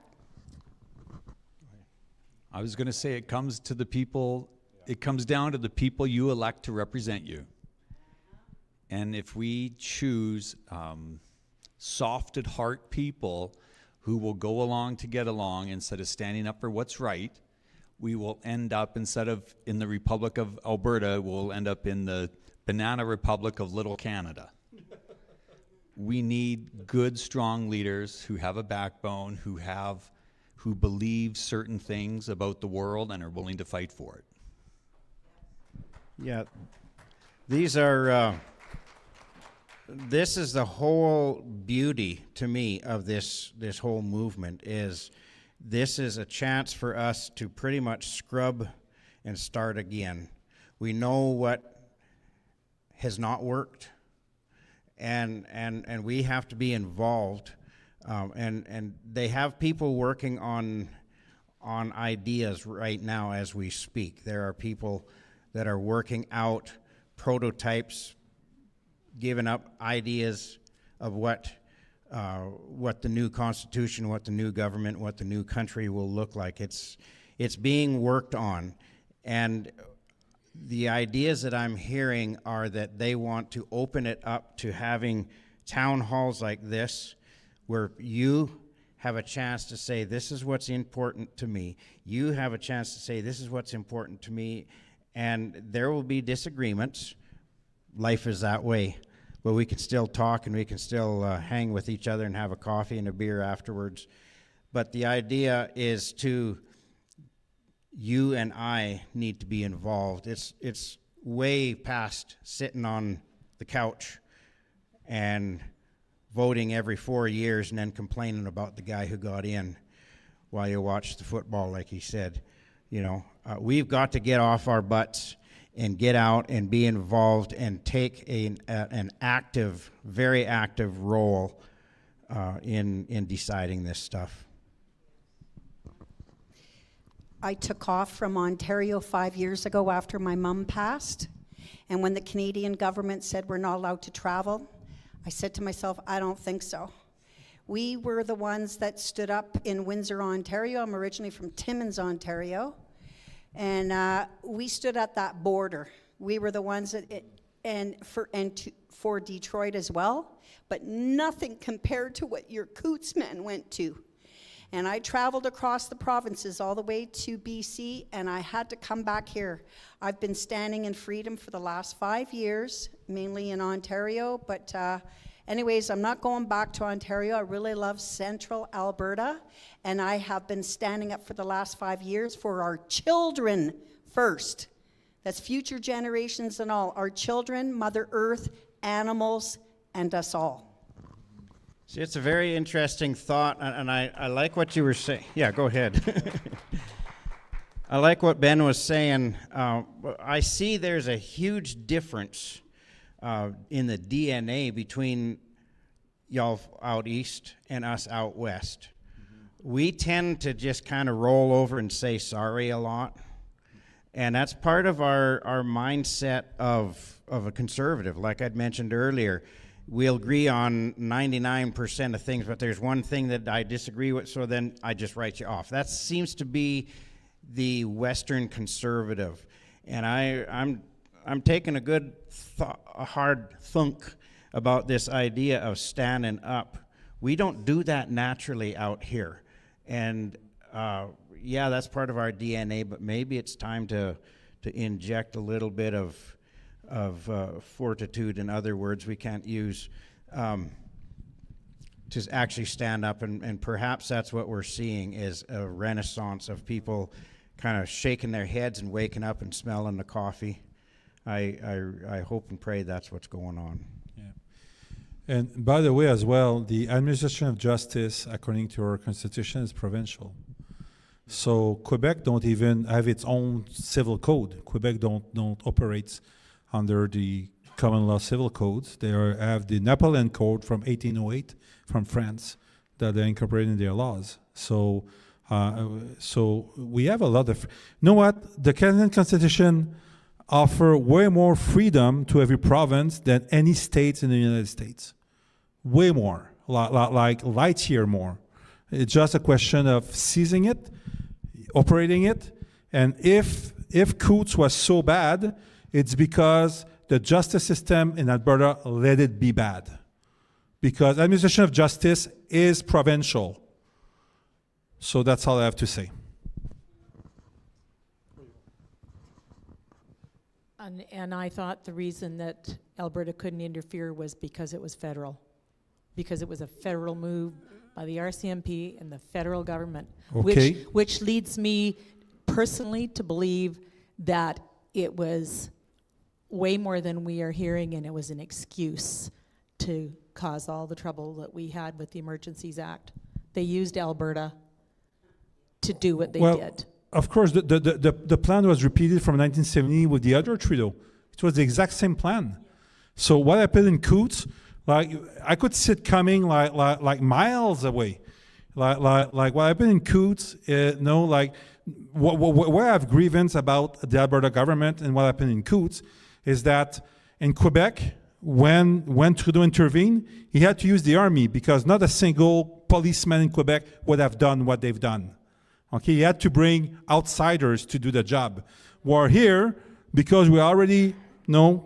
I was going to say it comes to the people, it comes down to the people you elect to represent you. And if we choose soft at heart people who will go along to get along instead of standing up for what's right, we will end up, instead of in the Republic of Alberta, we'll end up in the Banana Republic of Little Canada. We need good, strong leaders who have a backbone, who believe certain things about the world and are willing to fight for it. Yeah, these are. This is the whole beauty to me of this whole movement. This is a chance for us to pretty much scrub and start again. We know what has not worked, and we have to be involved. And they have people working on ideas right now as we speak. There are people that are working out prototypes, giving up ideas of what the new constitution, what the new government, what the new country will look like. It's being worked on, and the ideas that I'm hearing are that they want to open it up to having town halls like this, where you have a chance to say, this is what's important to me. You have a chance to say, this is what's important to me. And there will be disagreements. Life is that way. But we can still talk, and we can still hang with each other and have a coffee and a beer afterwards. But the idea is you and I need to be involved. It's way past sitting on the couch and voting every 4 years and then complaining about the guy who got in while you watch the football, like he said. You know, we've got to get off our butts and get out and be involved and take an active, very active role in deciding this stuff. I took off from Ontario 5 years ago after my mom passed. And when the Canadian government said we're not allowed to travel, I said to myself, I don't think so. We were the ones that stood up in Windsor, Ontario. I'm originally from Timmins, Ontario. And we stood at that border. We were the ones that, for Detroit as well, but nothing compared to what your Coots men went to. And I traveled across the provinces all the way to BC, and I had to come back here. I've been standing in freedom for the last 5 years, mainly in Ontario, but anyways, I'm not going back to Ontario. I really love central Alberta, and I have been standing up for the last 5 years for our children first. That's future generations and all. Our children, Mother Earth, animals, and us all. See, it's a very interesting thought, and I like what you were saying. Yeah, go ahead. I like what Ben was saying. I see there's a huge difference in the DNA between y'all out east and us out west. We tend to just kind of roll over and say sorry a lot, and that's part of our mindset of a conservative. Like I'd mentioned earlier, we'll agree on 99% of things, but there's one thing that I disagree with, so then I just write you off. That seems to be the Western conservative, and I'm taking a good, a hard thunk about this idea of standing up. We don't do that naturally out here, and yeah, that's part of our DNA. But maybe it's time to inject a little bit of fortitude, in other words we can't use, to actually stand up, and perhaps that's what we're seeing is a renaissance of people kind of shaking their heads and waking up and smelling the coffee. I hope and pray that's what's going on. Yeah. And by the way, as well, the administration of justice, according to our constitution, is provincial. So Quebec don't even have its own civil code. Quebec don't operate under the common law civil codes. They have the Napoleon Code from 1808 from France that they incorporate in their laws. So we have a lot of, you know what, the Canadian Constitution offer way more freedom to every province than any state in the United States. Way more, like light year more. It's just a question of seizing it, operating it, and if Coots was so bad, it's because the justice system in Alberta let it be bad. Because administration of justice is provincial. So that's all I have to say. And I thought the reason that Alberta couldn't interfere was because it was federal. Because it was a federal move by the RCMP and the federal government. Okay. Which leads me personally to believe that it was way more than we are hearing, and it was an excuse to cause all the trouble that we had with the Emergencies Act. They used Alberta to do what they did. Of course, the plan was repeated from 1970 with the other Trudeau. It was the exact same plan. So what happened in Coots, like I could see it coming like miles away. Like what happened in Coots, where I have grievance about the Alberta government and what happened in Coots is that in Quebec, when Trudeau intervened, he had to use the army because not a single policeman in Quebec would have done what they've done. Okay, he had to bring outsiders to do the job. We're here because we already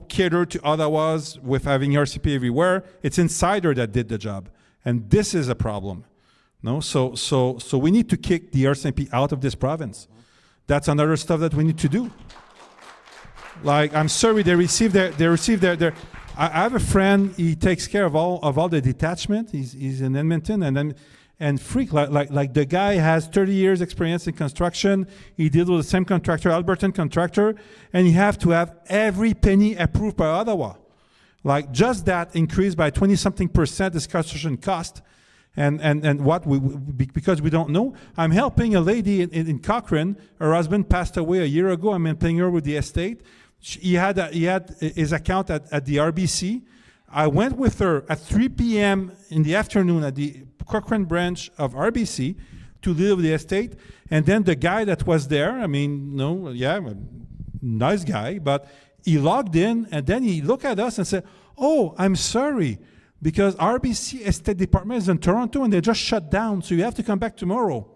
cater to Ottawas with having RCP everywhere. It's insider that did the job. And this is a problem. No, so we need to kick the RCMP out of this province. That's another stuff that we need to do. Like, I'm sorry, they receive their I have a friend, he takes care of all the detachment. He's in Edmonton, and freak, like the guy has 30 years experience in construction. He deals with the same contractor, Albertan contractor, and you have to have every penny approved by Ottawa. Like, just that increased by 20-something% this construction cost. And what because we don't know. I'm helping a lady in Cochrane. Her husband passed away a year ago. I'm helping her with the estate. He had his account at the RBC. I went with her at 3 p.m. in the afternoon at the Cochrane branch of RBC to deal with the estate. And then the guy that was there, nice guy, but he logged in and then he looked at us and said, "Oh, I'm sorry, because RBC Estate Department is in Toronto and they just shut down, so you have to come back tomorrow."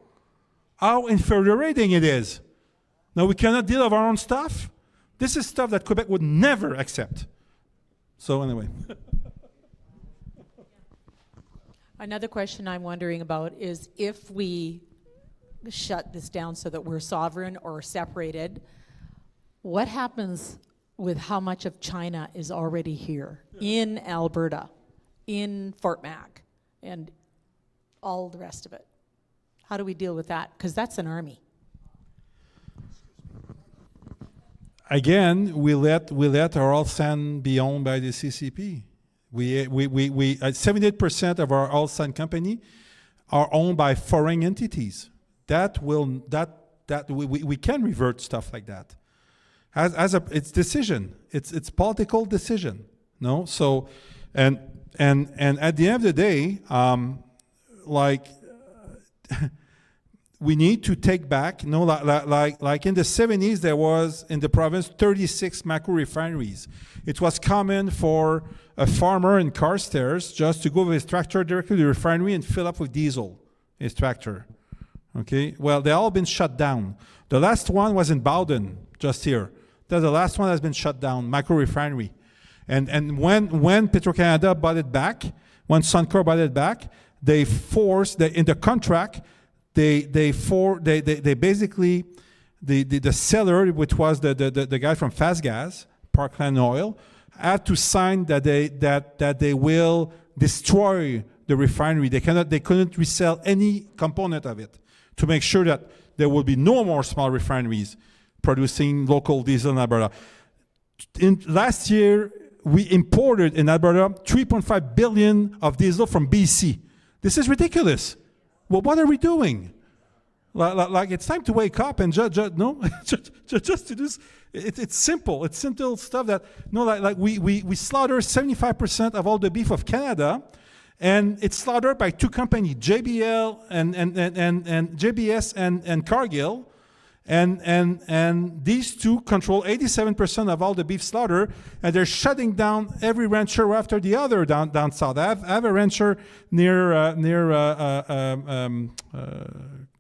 How infuriating it is. Now we cannot deal with our own stuff. This is stuff that Quebec would never accept. So anyway. Another question I'm wondering about is if we shut this down so that we're sovereign or separated, what happens with how much of China is already here in Alberta, in Fort Mac, and all the rest of it? How do we deal with that? Because that's an army. Again, we let our oil sand be owned by the CCP. We 78% of our oil sand company are owned by foreign entities. We can revert stuff like that. It's decision. It's political decision. No, so and at the end of the day, we need to take back, like in the 70s, there was in the province 36 macro refineries. It was common for a farmer in Carstairs just to go with his tractor directly to the refinery and fill up with diesel, his tractor. Okay, well, they all been shut down. The last one was in Bowden, just here. That's the last one that's been shut down, macro refinery. And when Petro-Canada bought it back, when Suncor bought it back, they forced, in the contract, they basically, the seller, which was the guy from Fast Gas, Parkland Oil, had to sign that they will destroy the refinery. They couldn't resell any component of it to make sure that there will be no more small refineries producing local diesel in Alberta. Last year, we imported in Alberta 3.5 billion of diesel from BC. This is ridiculous. Well, what are we doing? Like it's time to wake up and just to do this. It's simple. It's simple stuff that we slaughter 75% of all the beef of Canada, and it's slaughtered by two companies, JBL and JBS and Cargill, and these two control 87% of all the beef slaughter, and they're shutting down every rancher after the other down south. I have a rancher near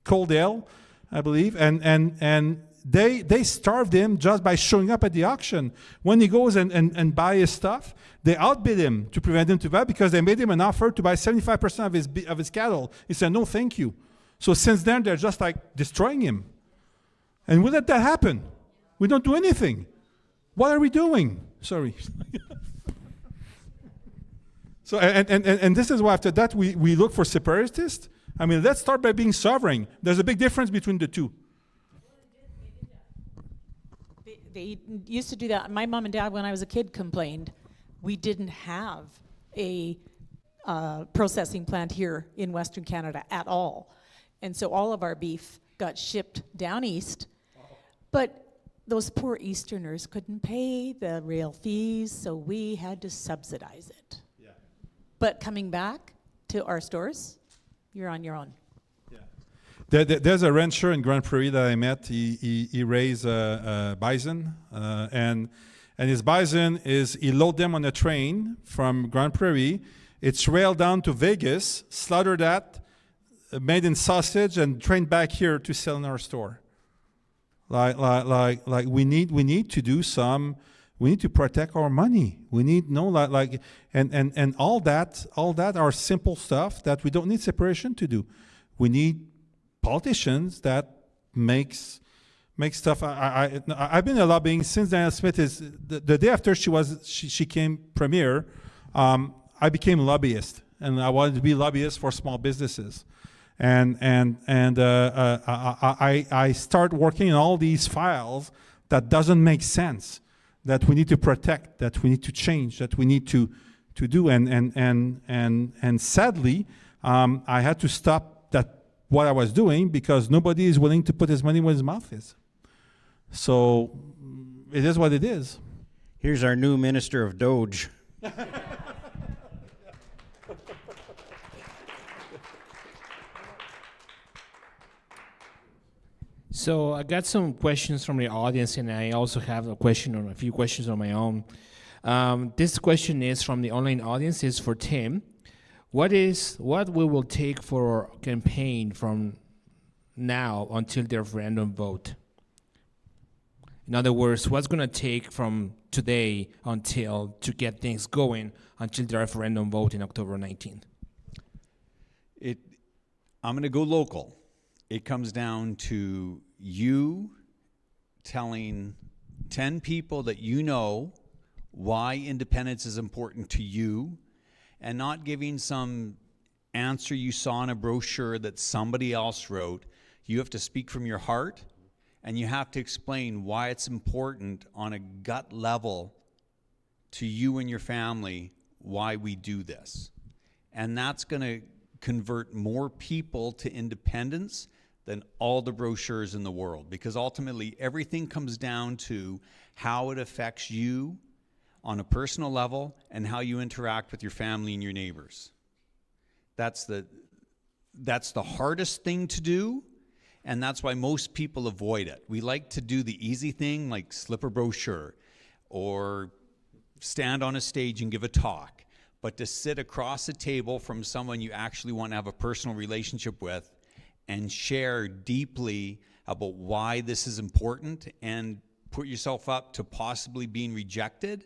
Coaldale, I believe, and they starved him just by showing up at the auction. When he goes and buy his stuff, they outbid him to prevent him to buy because they made him an offer to buy 75% of his cattle. He said, "No, thank you." So since then, they're just like destroying him. And we let that happen. We don't do anything. What are we doing? Sorry. So and this is why after that we look for separatists. I mean, let's start by being sovereign. There's a big difference between the two. They used to do that. My mom and dad, when I was a kid, complained we didn't have a processing plant here in Western Canada at all. And so all of our beef got shipped down east. But those poor Easterners couldn't pay the rail fees, so we had to subsidize it. Yeah. But coming back to our stores, you're on your own. Yeah. There's a rancher in Grand Prairie that I met. He raised bison, and his bison is he load them on a train from Grand Prairie. It's railed down to Vegas, slaughtered that, made in sausage, and trained back here to sell in our store. Like we need to do some We need to protect our money. We need and all that are simple stuff that we don't need separation to do. We need politicians that make stuff. I've been lobbying since Diana Smith is the day after she came premier. I became a lobbyist, and I wanted to be a lobbyist for small businesses, and I start working on all these files that doesn't make sense, that we need to protect, that we need to change, that we need to do, and sadly, I had to stop what I was doing because nobody is willing to put his money where his mouth is. So it is what it is. Here's our new Minister of Doge. So I got some questions from the audience, and I also have a few questions on my own. This question is from the online audience. Is for Tim. What we will take for our campaign from now until the referendum vote? In other words, what's going to take from today to get things going until the referendum vote in October 19th? I'm going to go local. It comes down to you telling 10 people that you know why independence is important to you, and not giving some answer you saw in a brochure that somebody else wrote. You have to speak from your heart, and you have to explain why it's important on a gut level to you and your family why we do this. And that's going to convert more people to independence than all the brochures in the world, because ultimately everything comes down to how it affects you on a personal level and how you interact with your family and your neighbors. That's the hardest thing to do, and that's why most people avoid it. We like to do the easy thing, like slip a brochure or stand on a stage and give a talk. But to sit across a table from someone you actually want to have a personal relationship with and share deeply about why this is important and put yourself up to possibly being rejected,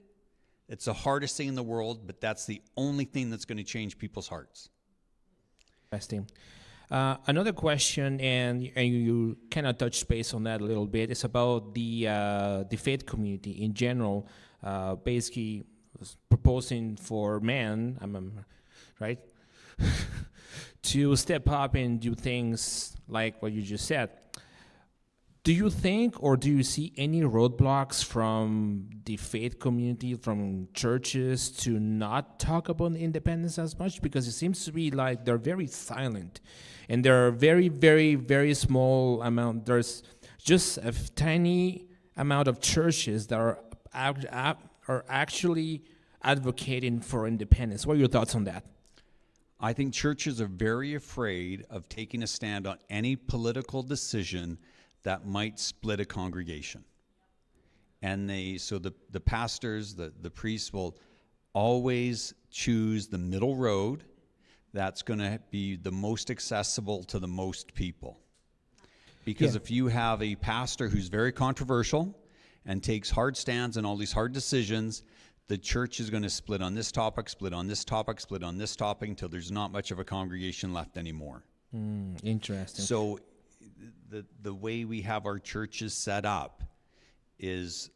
it's the hardest thing in the world, but that's the only thing that's going to change people's hearts. Interesting. Another question, and you kind of touched base on that a little bit, is about the faith community in general, basically proposing for men, right, to step up and do things like what you just said. Do you think, or do you see any roadblocks from the faith community, from churches, to not talk about independence as much? Because it seems to be like they're very silent, and there are very, very, very small amount. There's just a tiny amount of churches that are actually advocating for independence. What are your thoughts on that? I think churches are very afraid of taking a stand on any political decision that might split a congregation. And the pastors, the priests will always choose the middle road that's going to be the most accessible to the most people. Because if you have a pastor who's very controversial and takes hard stands and all these hard decisions, the church is going to split on this topic, split on this topic, split on this topic, until there's not much of a congregation left anymore. Interesting. So the way we have our churches set up is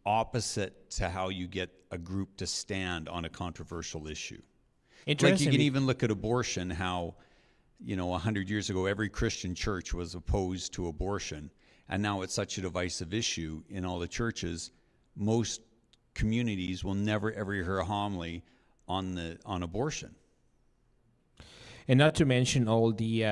opposite to how you get a group to stand on a controversial issue. Like you can even look at abortion, how 100 years ago every Christian church was opposed to abortion, and now it's such a divisive issue in all the churches. Most communities will never ever hear a homily on abortion. And not to mention all the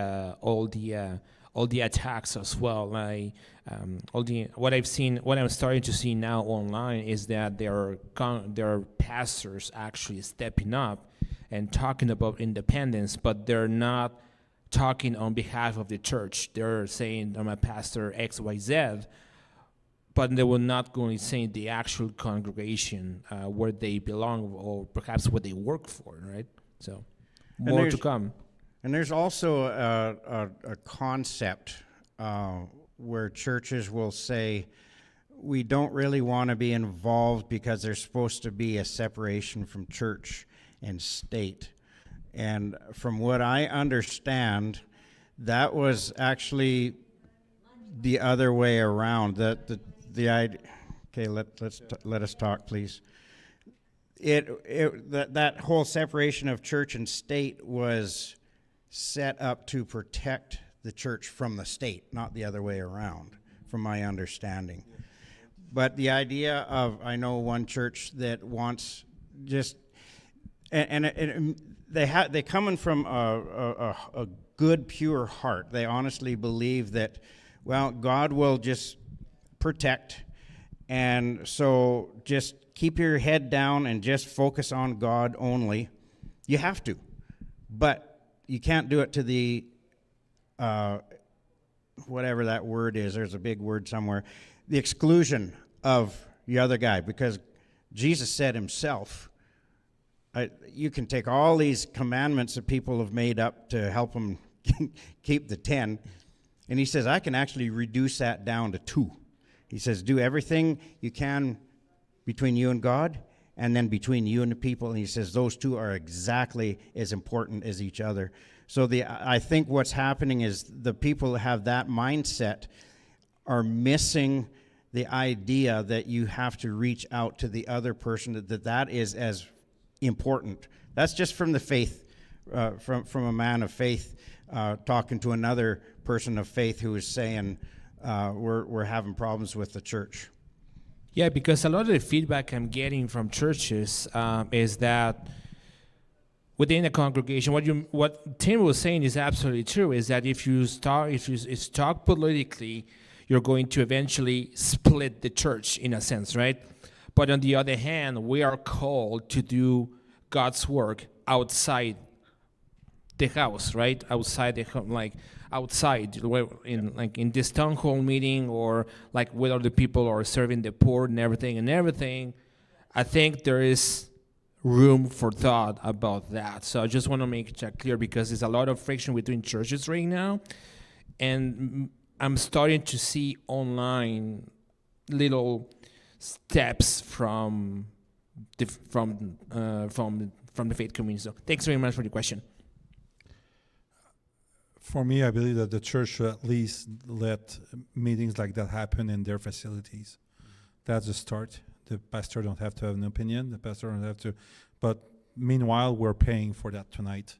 attacks as well. What I'm starting to see now online is that there are pastors actually stepping up and talking about independence, but they're not talking on behalf of the church. They're saying, I'm a pastor XYZ, but they will not go and say the actual congregation where they belong, or perhaps what they work for, right? So more to come. And there's also a concept where churches will say, we don't really want to be involved because there's supposed to be a separation from church and state. And from what I understand, that was actually the other way around. The idea. Okay, let us talk, please. That whole separation of church and state was set up to protect the church from the state, not the other way around, from my understanding. But the idea of, I know one church that wants just, and they coming from a good, pure heart. They honestly believe that, well, God will just protect, and so just keep your head down and just focus on God only. You have to, but you can't do it to the whatever that word is. There's a big word somewhere. The exclusion of the other guy, because Jesus said himself, you can take all these commandments that people have made up to help them keep the 10, and he says, I can actually reduce that down to 2. He says, do everything you can between you and God, and then between you and the people, and he says those 2 are exactly as important as each other. So I think what's happening is the people that have that mindset are missing the idea that you have to reach out to the other person, that is as important. That's just from the faith, from a man of faith talking to another person of faith who is saying we're having problems with the church. Yeah, because a lot of the feedback I'm getting from churches is that within the congregation, what Tim was saying is absolutely true. Is that if you talk politically, you're going to eventually split the church in a sense, right? But on the other hand, we are called to do God's work outside the house, right? Outside the home, like outside, in this town hall meeting, or like with other people, or serving the poor and everything. I think there is room for thought about that. So I just want to make that clear, because there's a lot of friction between churches right now, and I'm starting to see online little steps from the faith community. So thanks very much for the question. For me, I believe that the church should at least let meetings like that happen in their facilities. That's a start. The pastor don't have to have an opinion. The pastor don't have to. But meanwhile, we're paying for that tonight,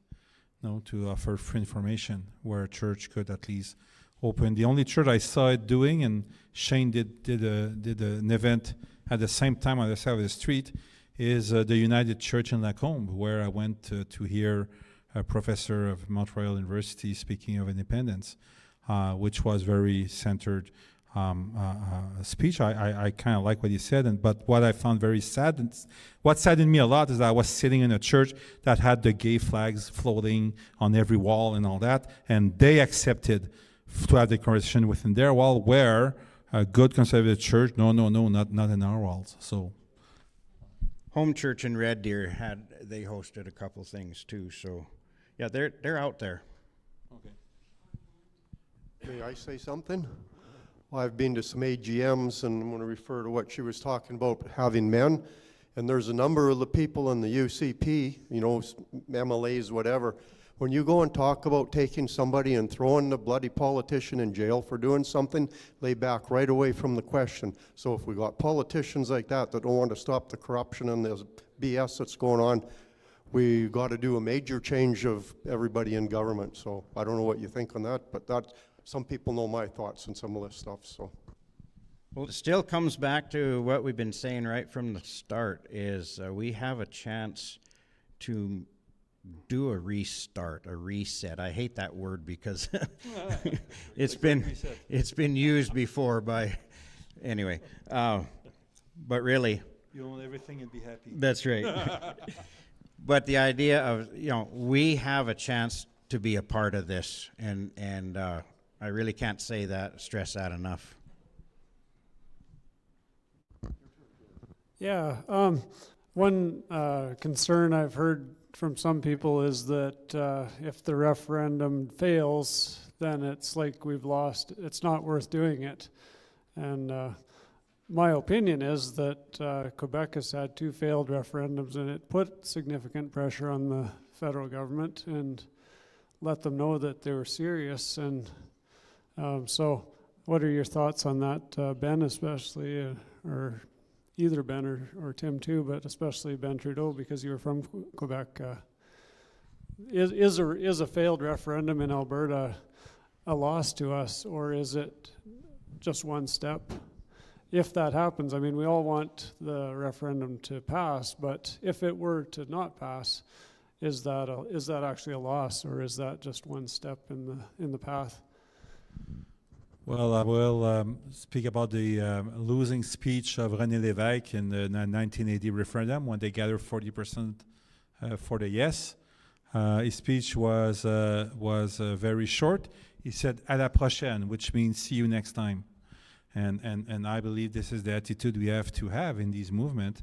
to offer free information where a church could at least open. The only church I saw it doing, and Shane did an event at the same time on the side of the street, is the United Church in Lacombe, where I went to hear a professor of Montreal University speaking of independence, which was very centered speech. I kind of like what he said, but what I found very sad, and what saddened me a lot, is that I was sitting in a church that had the gay flags floating on every wall and all that, and they accepted to have the conversation within their wall, where a good conservative church, no, not in our walls. So, Home Church in Red Deer they hosted a couple things too. So, yeah, they're out there. Okay. May I say something? Well, I've been to some AGMs, and I'm going to refer to what she was talking about, having men. And there's a number of the people in the UCP, MLAs, whatever. When you go and talk about taking somebody and throwing the bloody politician in jail for doing something, lay back right away from the question. So if we got politicians like that don't want to stop the corruption and the BS that's going on, we got to do a major change of everybody in government. So I don't know what you think on that, but some people know my thoughts on some of this stuff. So, well, it still comes back to what we've been saying right from the start, is we have a chance to do a restart, a reset. I hate that word because it's been used before by, anyway. But really, you own everything and be happy. That's right. But the idea of we have a chance to be a part of this, and I really can't stress that enough. Yeah, one concern I've heard from some people is that if the referendum fails, then it's like we've lost. It's not worth doing it, and my opinion is that Quebec has had 2 failed referendums, and it put significant pressure on the federal government and let them know that they were serious. And so what are your thoughts on that, Ben, especially, or either Ben or Tim too, but especially Ben Trudeau, because you were from Quebec? Is a failed referendum in Alberta a loss to us, or is it just one step? If that happens, I mean, we all want the referendum to pass, but if it were to not pass, is that actually a loss, or is that just one step in the path? Well, I will speak about the losing speech of René Lévesque in the 1980 referendum when they gathered 40% for the yes. His speech was very short. He said "à la prochaine," which means see you next time. And I believe this is the attitude we have to have in these movements.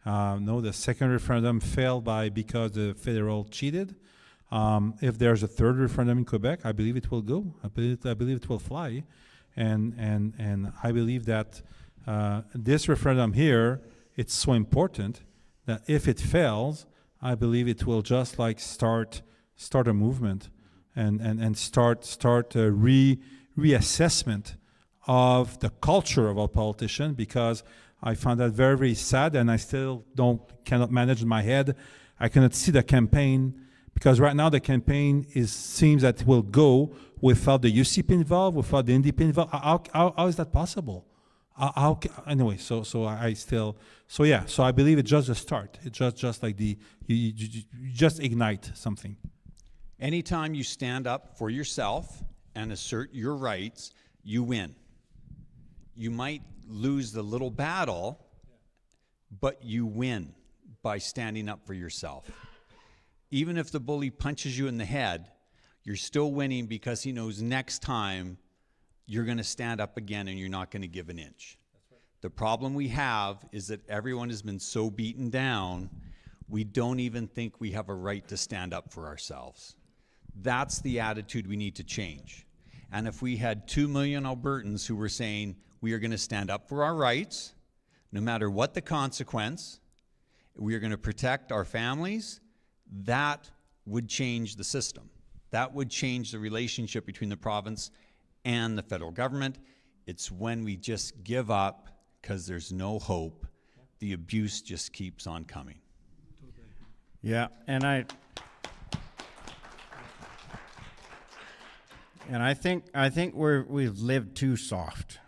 No, the second referendum failed because the federal cheated. If there's a third referendum in Quebec, I believe it will go. I believe it will fly. And I believe that this referendum here, it's so important that if it fails, I believe it will just like start a movement and start a reassessment of the culture of our politicians, because I found that very, very sad, and I still cannot manage in my head. I cannot see the campaign, because right now the campaign seems that it will go without the UCP involved, without the NDP involved. How is that possible? Anyway, so I believe it's just a start. It's just like you just ignite something. Anytime you stand up for yourself and assert your rights, you win. You might lose the little battle, but you win by standing up for yourself. Even if the bully punches you in the head, you're still winning because he knows next time you're going to stand up again and you're not going to give an inch. The problem we have is that everyone has been so beaten down, we don't even think we have a right to stand up for ourselves. That's the attitude we need to change. And if we had 2 million Albertans who were saying, we are going to stand up for our rights, no matter what the consequence, we are going to protect our families, that would change the system. That would change the relationship between the province and the federal government. It's when we just give up because there's no hope, the abuse just keeps on coming. Yeah, and I think we've lived too soft.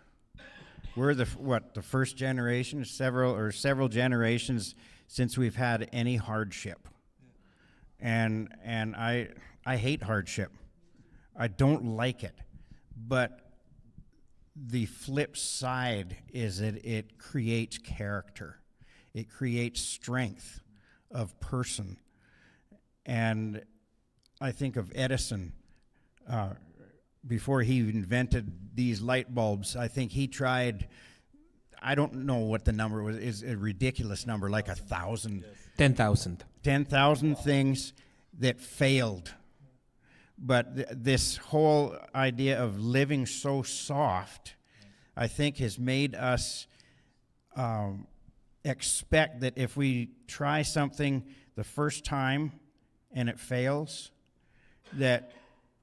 We're the first generation, several generations since we've had any hardship. And I hate hardship. I don't like it. But the flip side is that it creates character. It creates strength of person. And I think of Edison, before he invented these light bulbs, I think he tried, I don't know what the number was, is a ridiculous number, like 1,000. 10,000. 10,000 things that failed. But this whole idea of living so soft, I think, has made us expect that if we try something the first time and it fails, that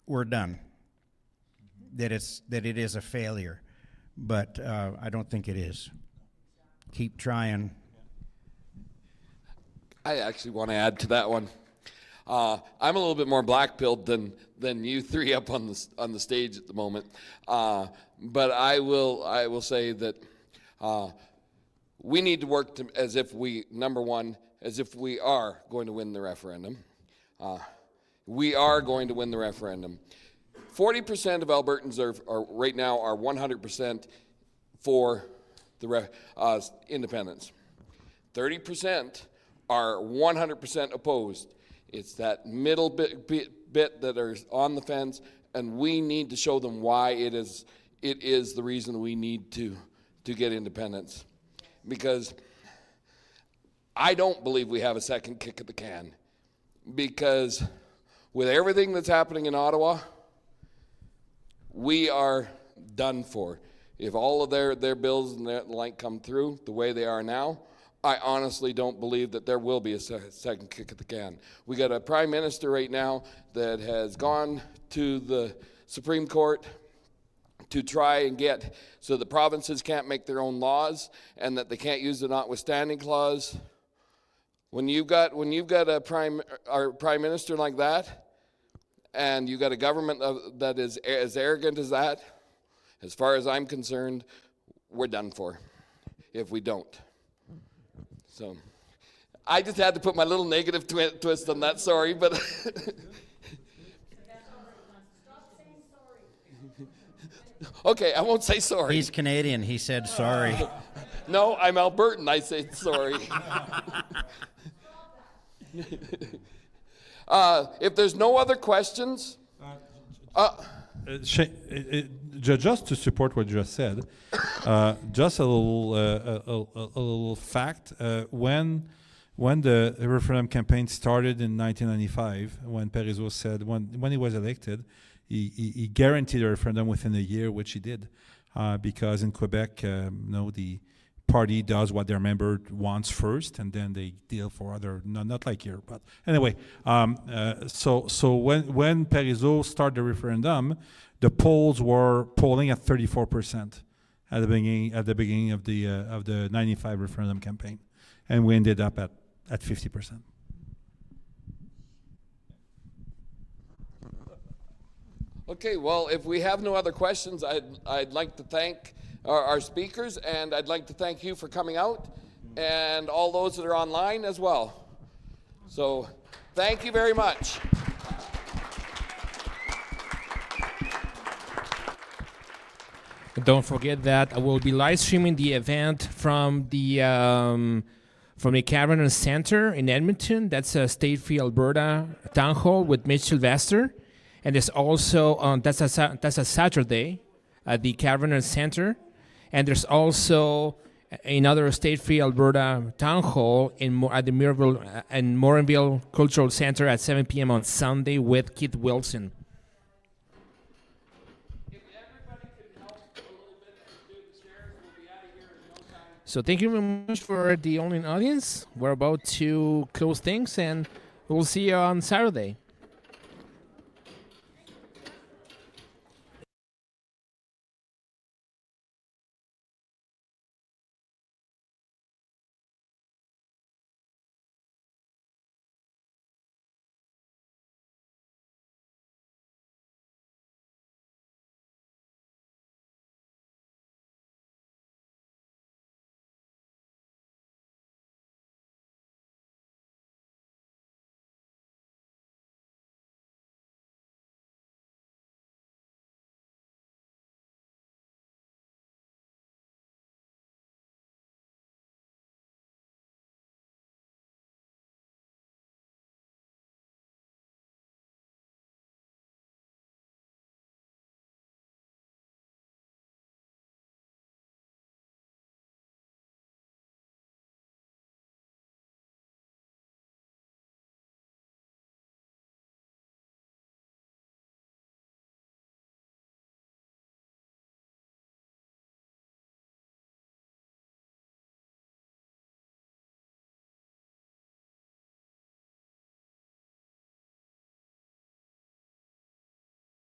we're done. That it is a failure. But I don't think it is. Keep trying. I actually want to add to that one. I'm a little bit more black-pilled than you three up on the stage at the moment, but I will say that we need to work as if we are going to win the referendum. We are going to win the referendum. 40% of Albertans are right now are 100% for the independence. 30% are 100% opposed. It's that middle bit that are on the fence, and we need to show them why it is the reason we need to get independence. Because I don't believe we have a second kick at the can. Because with everything that's happening in Ottawa, we are done for. If all of their bills and the like come through the way they are now, I honestly don't believe that there will be a second kick at the can. We got a prime minister right now that has gone to the Supreme Court to try and get so the provinces can't make their own laws and that they can't use the notwithstanding clause. When you've got a prime minister like that, and you've got a government that is as arrogant as that, as far as I'm concerned, we're done for if we don't. So I just had to put my little negative twist on that, sorry, but okay, I won't say sorry. He's Canadian, he said sorry. No, I'm Albertan, I say sorry. If there's no other questions, just to support what you just said, just a little fact. When the referendum campaign started in 1995, when Parizeau said when he was elected, he guaranteed a referendum within a year, which he did, because in Quebec, the party does what their member wants first, and then they deal for other. Not like here, but anyway. So when Parizeau started the referendum, the polls were polling at 34% at the beginning of the 95 referendum campaign, and we ended up at 50%. Okay, well, if we have no other questions, I'd like to thank our speakers, and I'd like to thank you for coming out, and all those that are online as well. So, thank you very much. Don't forget that I will be live streaming the event from the Cavernon Center in Edmonton. That's a State Free Alberta town hall with Mitch Sylvester, and there's also that's a Saturday at the Cavernon Center, and there's also another State Free Alberta town hall at the Morinville Cultural Center at 7 p.m. on Sunday with Keith Wilson. So thank you very much for the online audience. We're about to close things, and we'll see you on Saturday.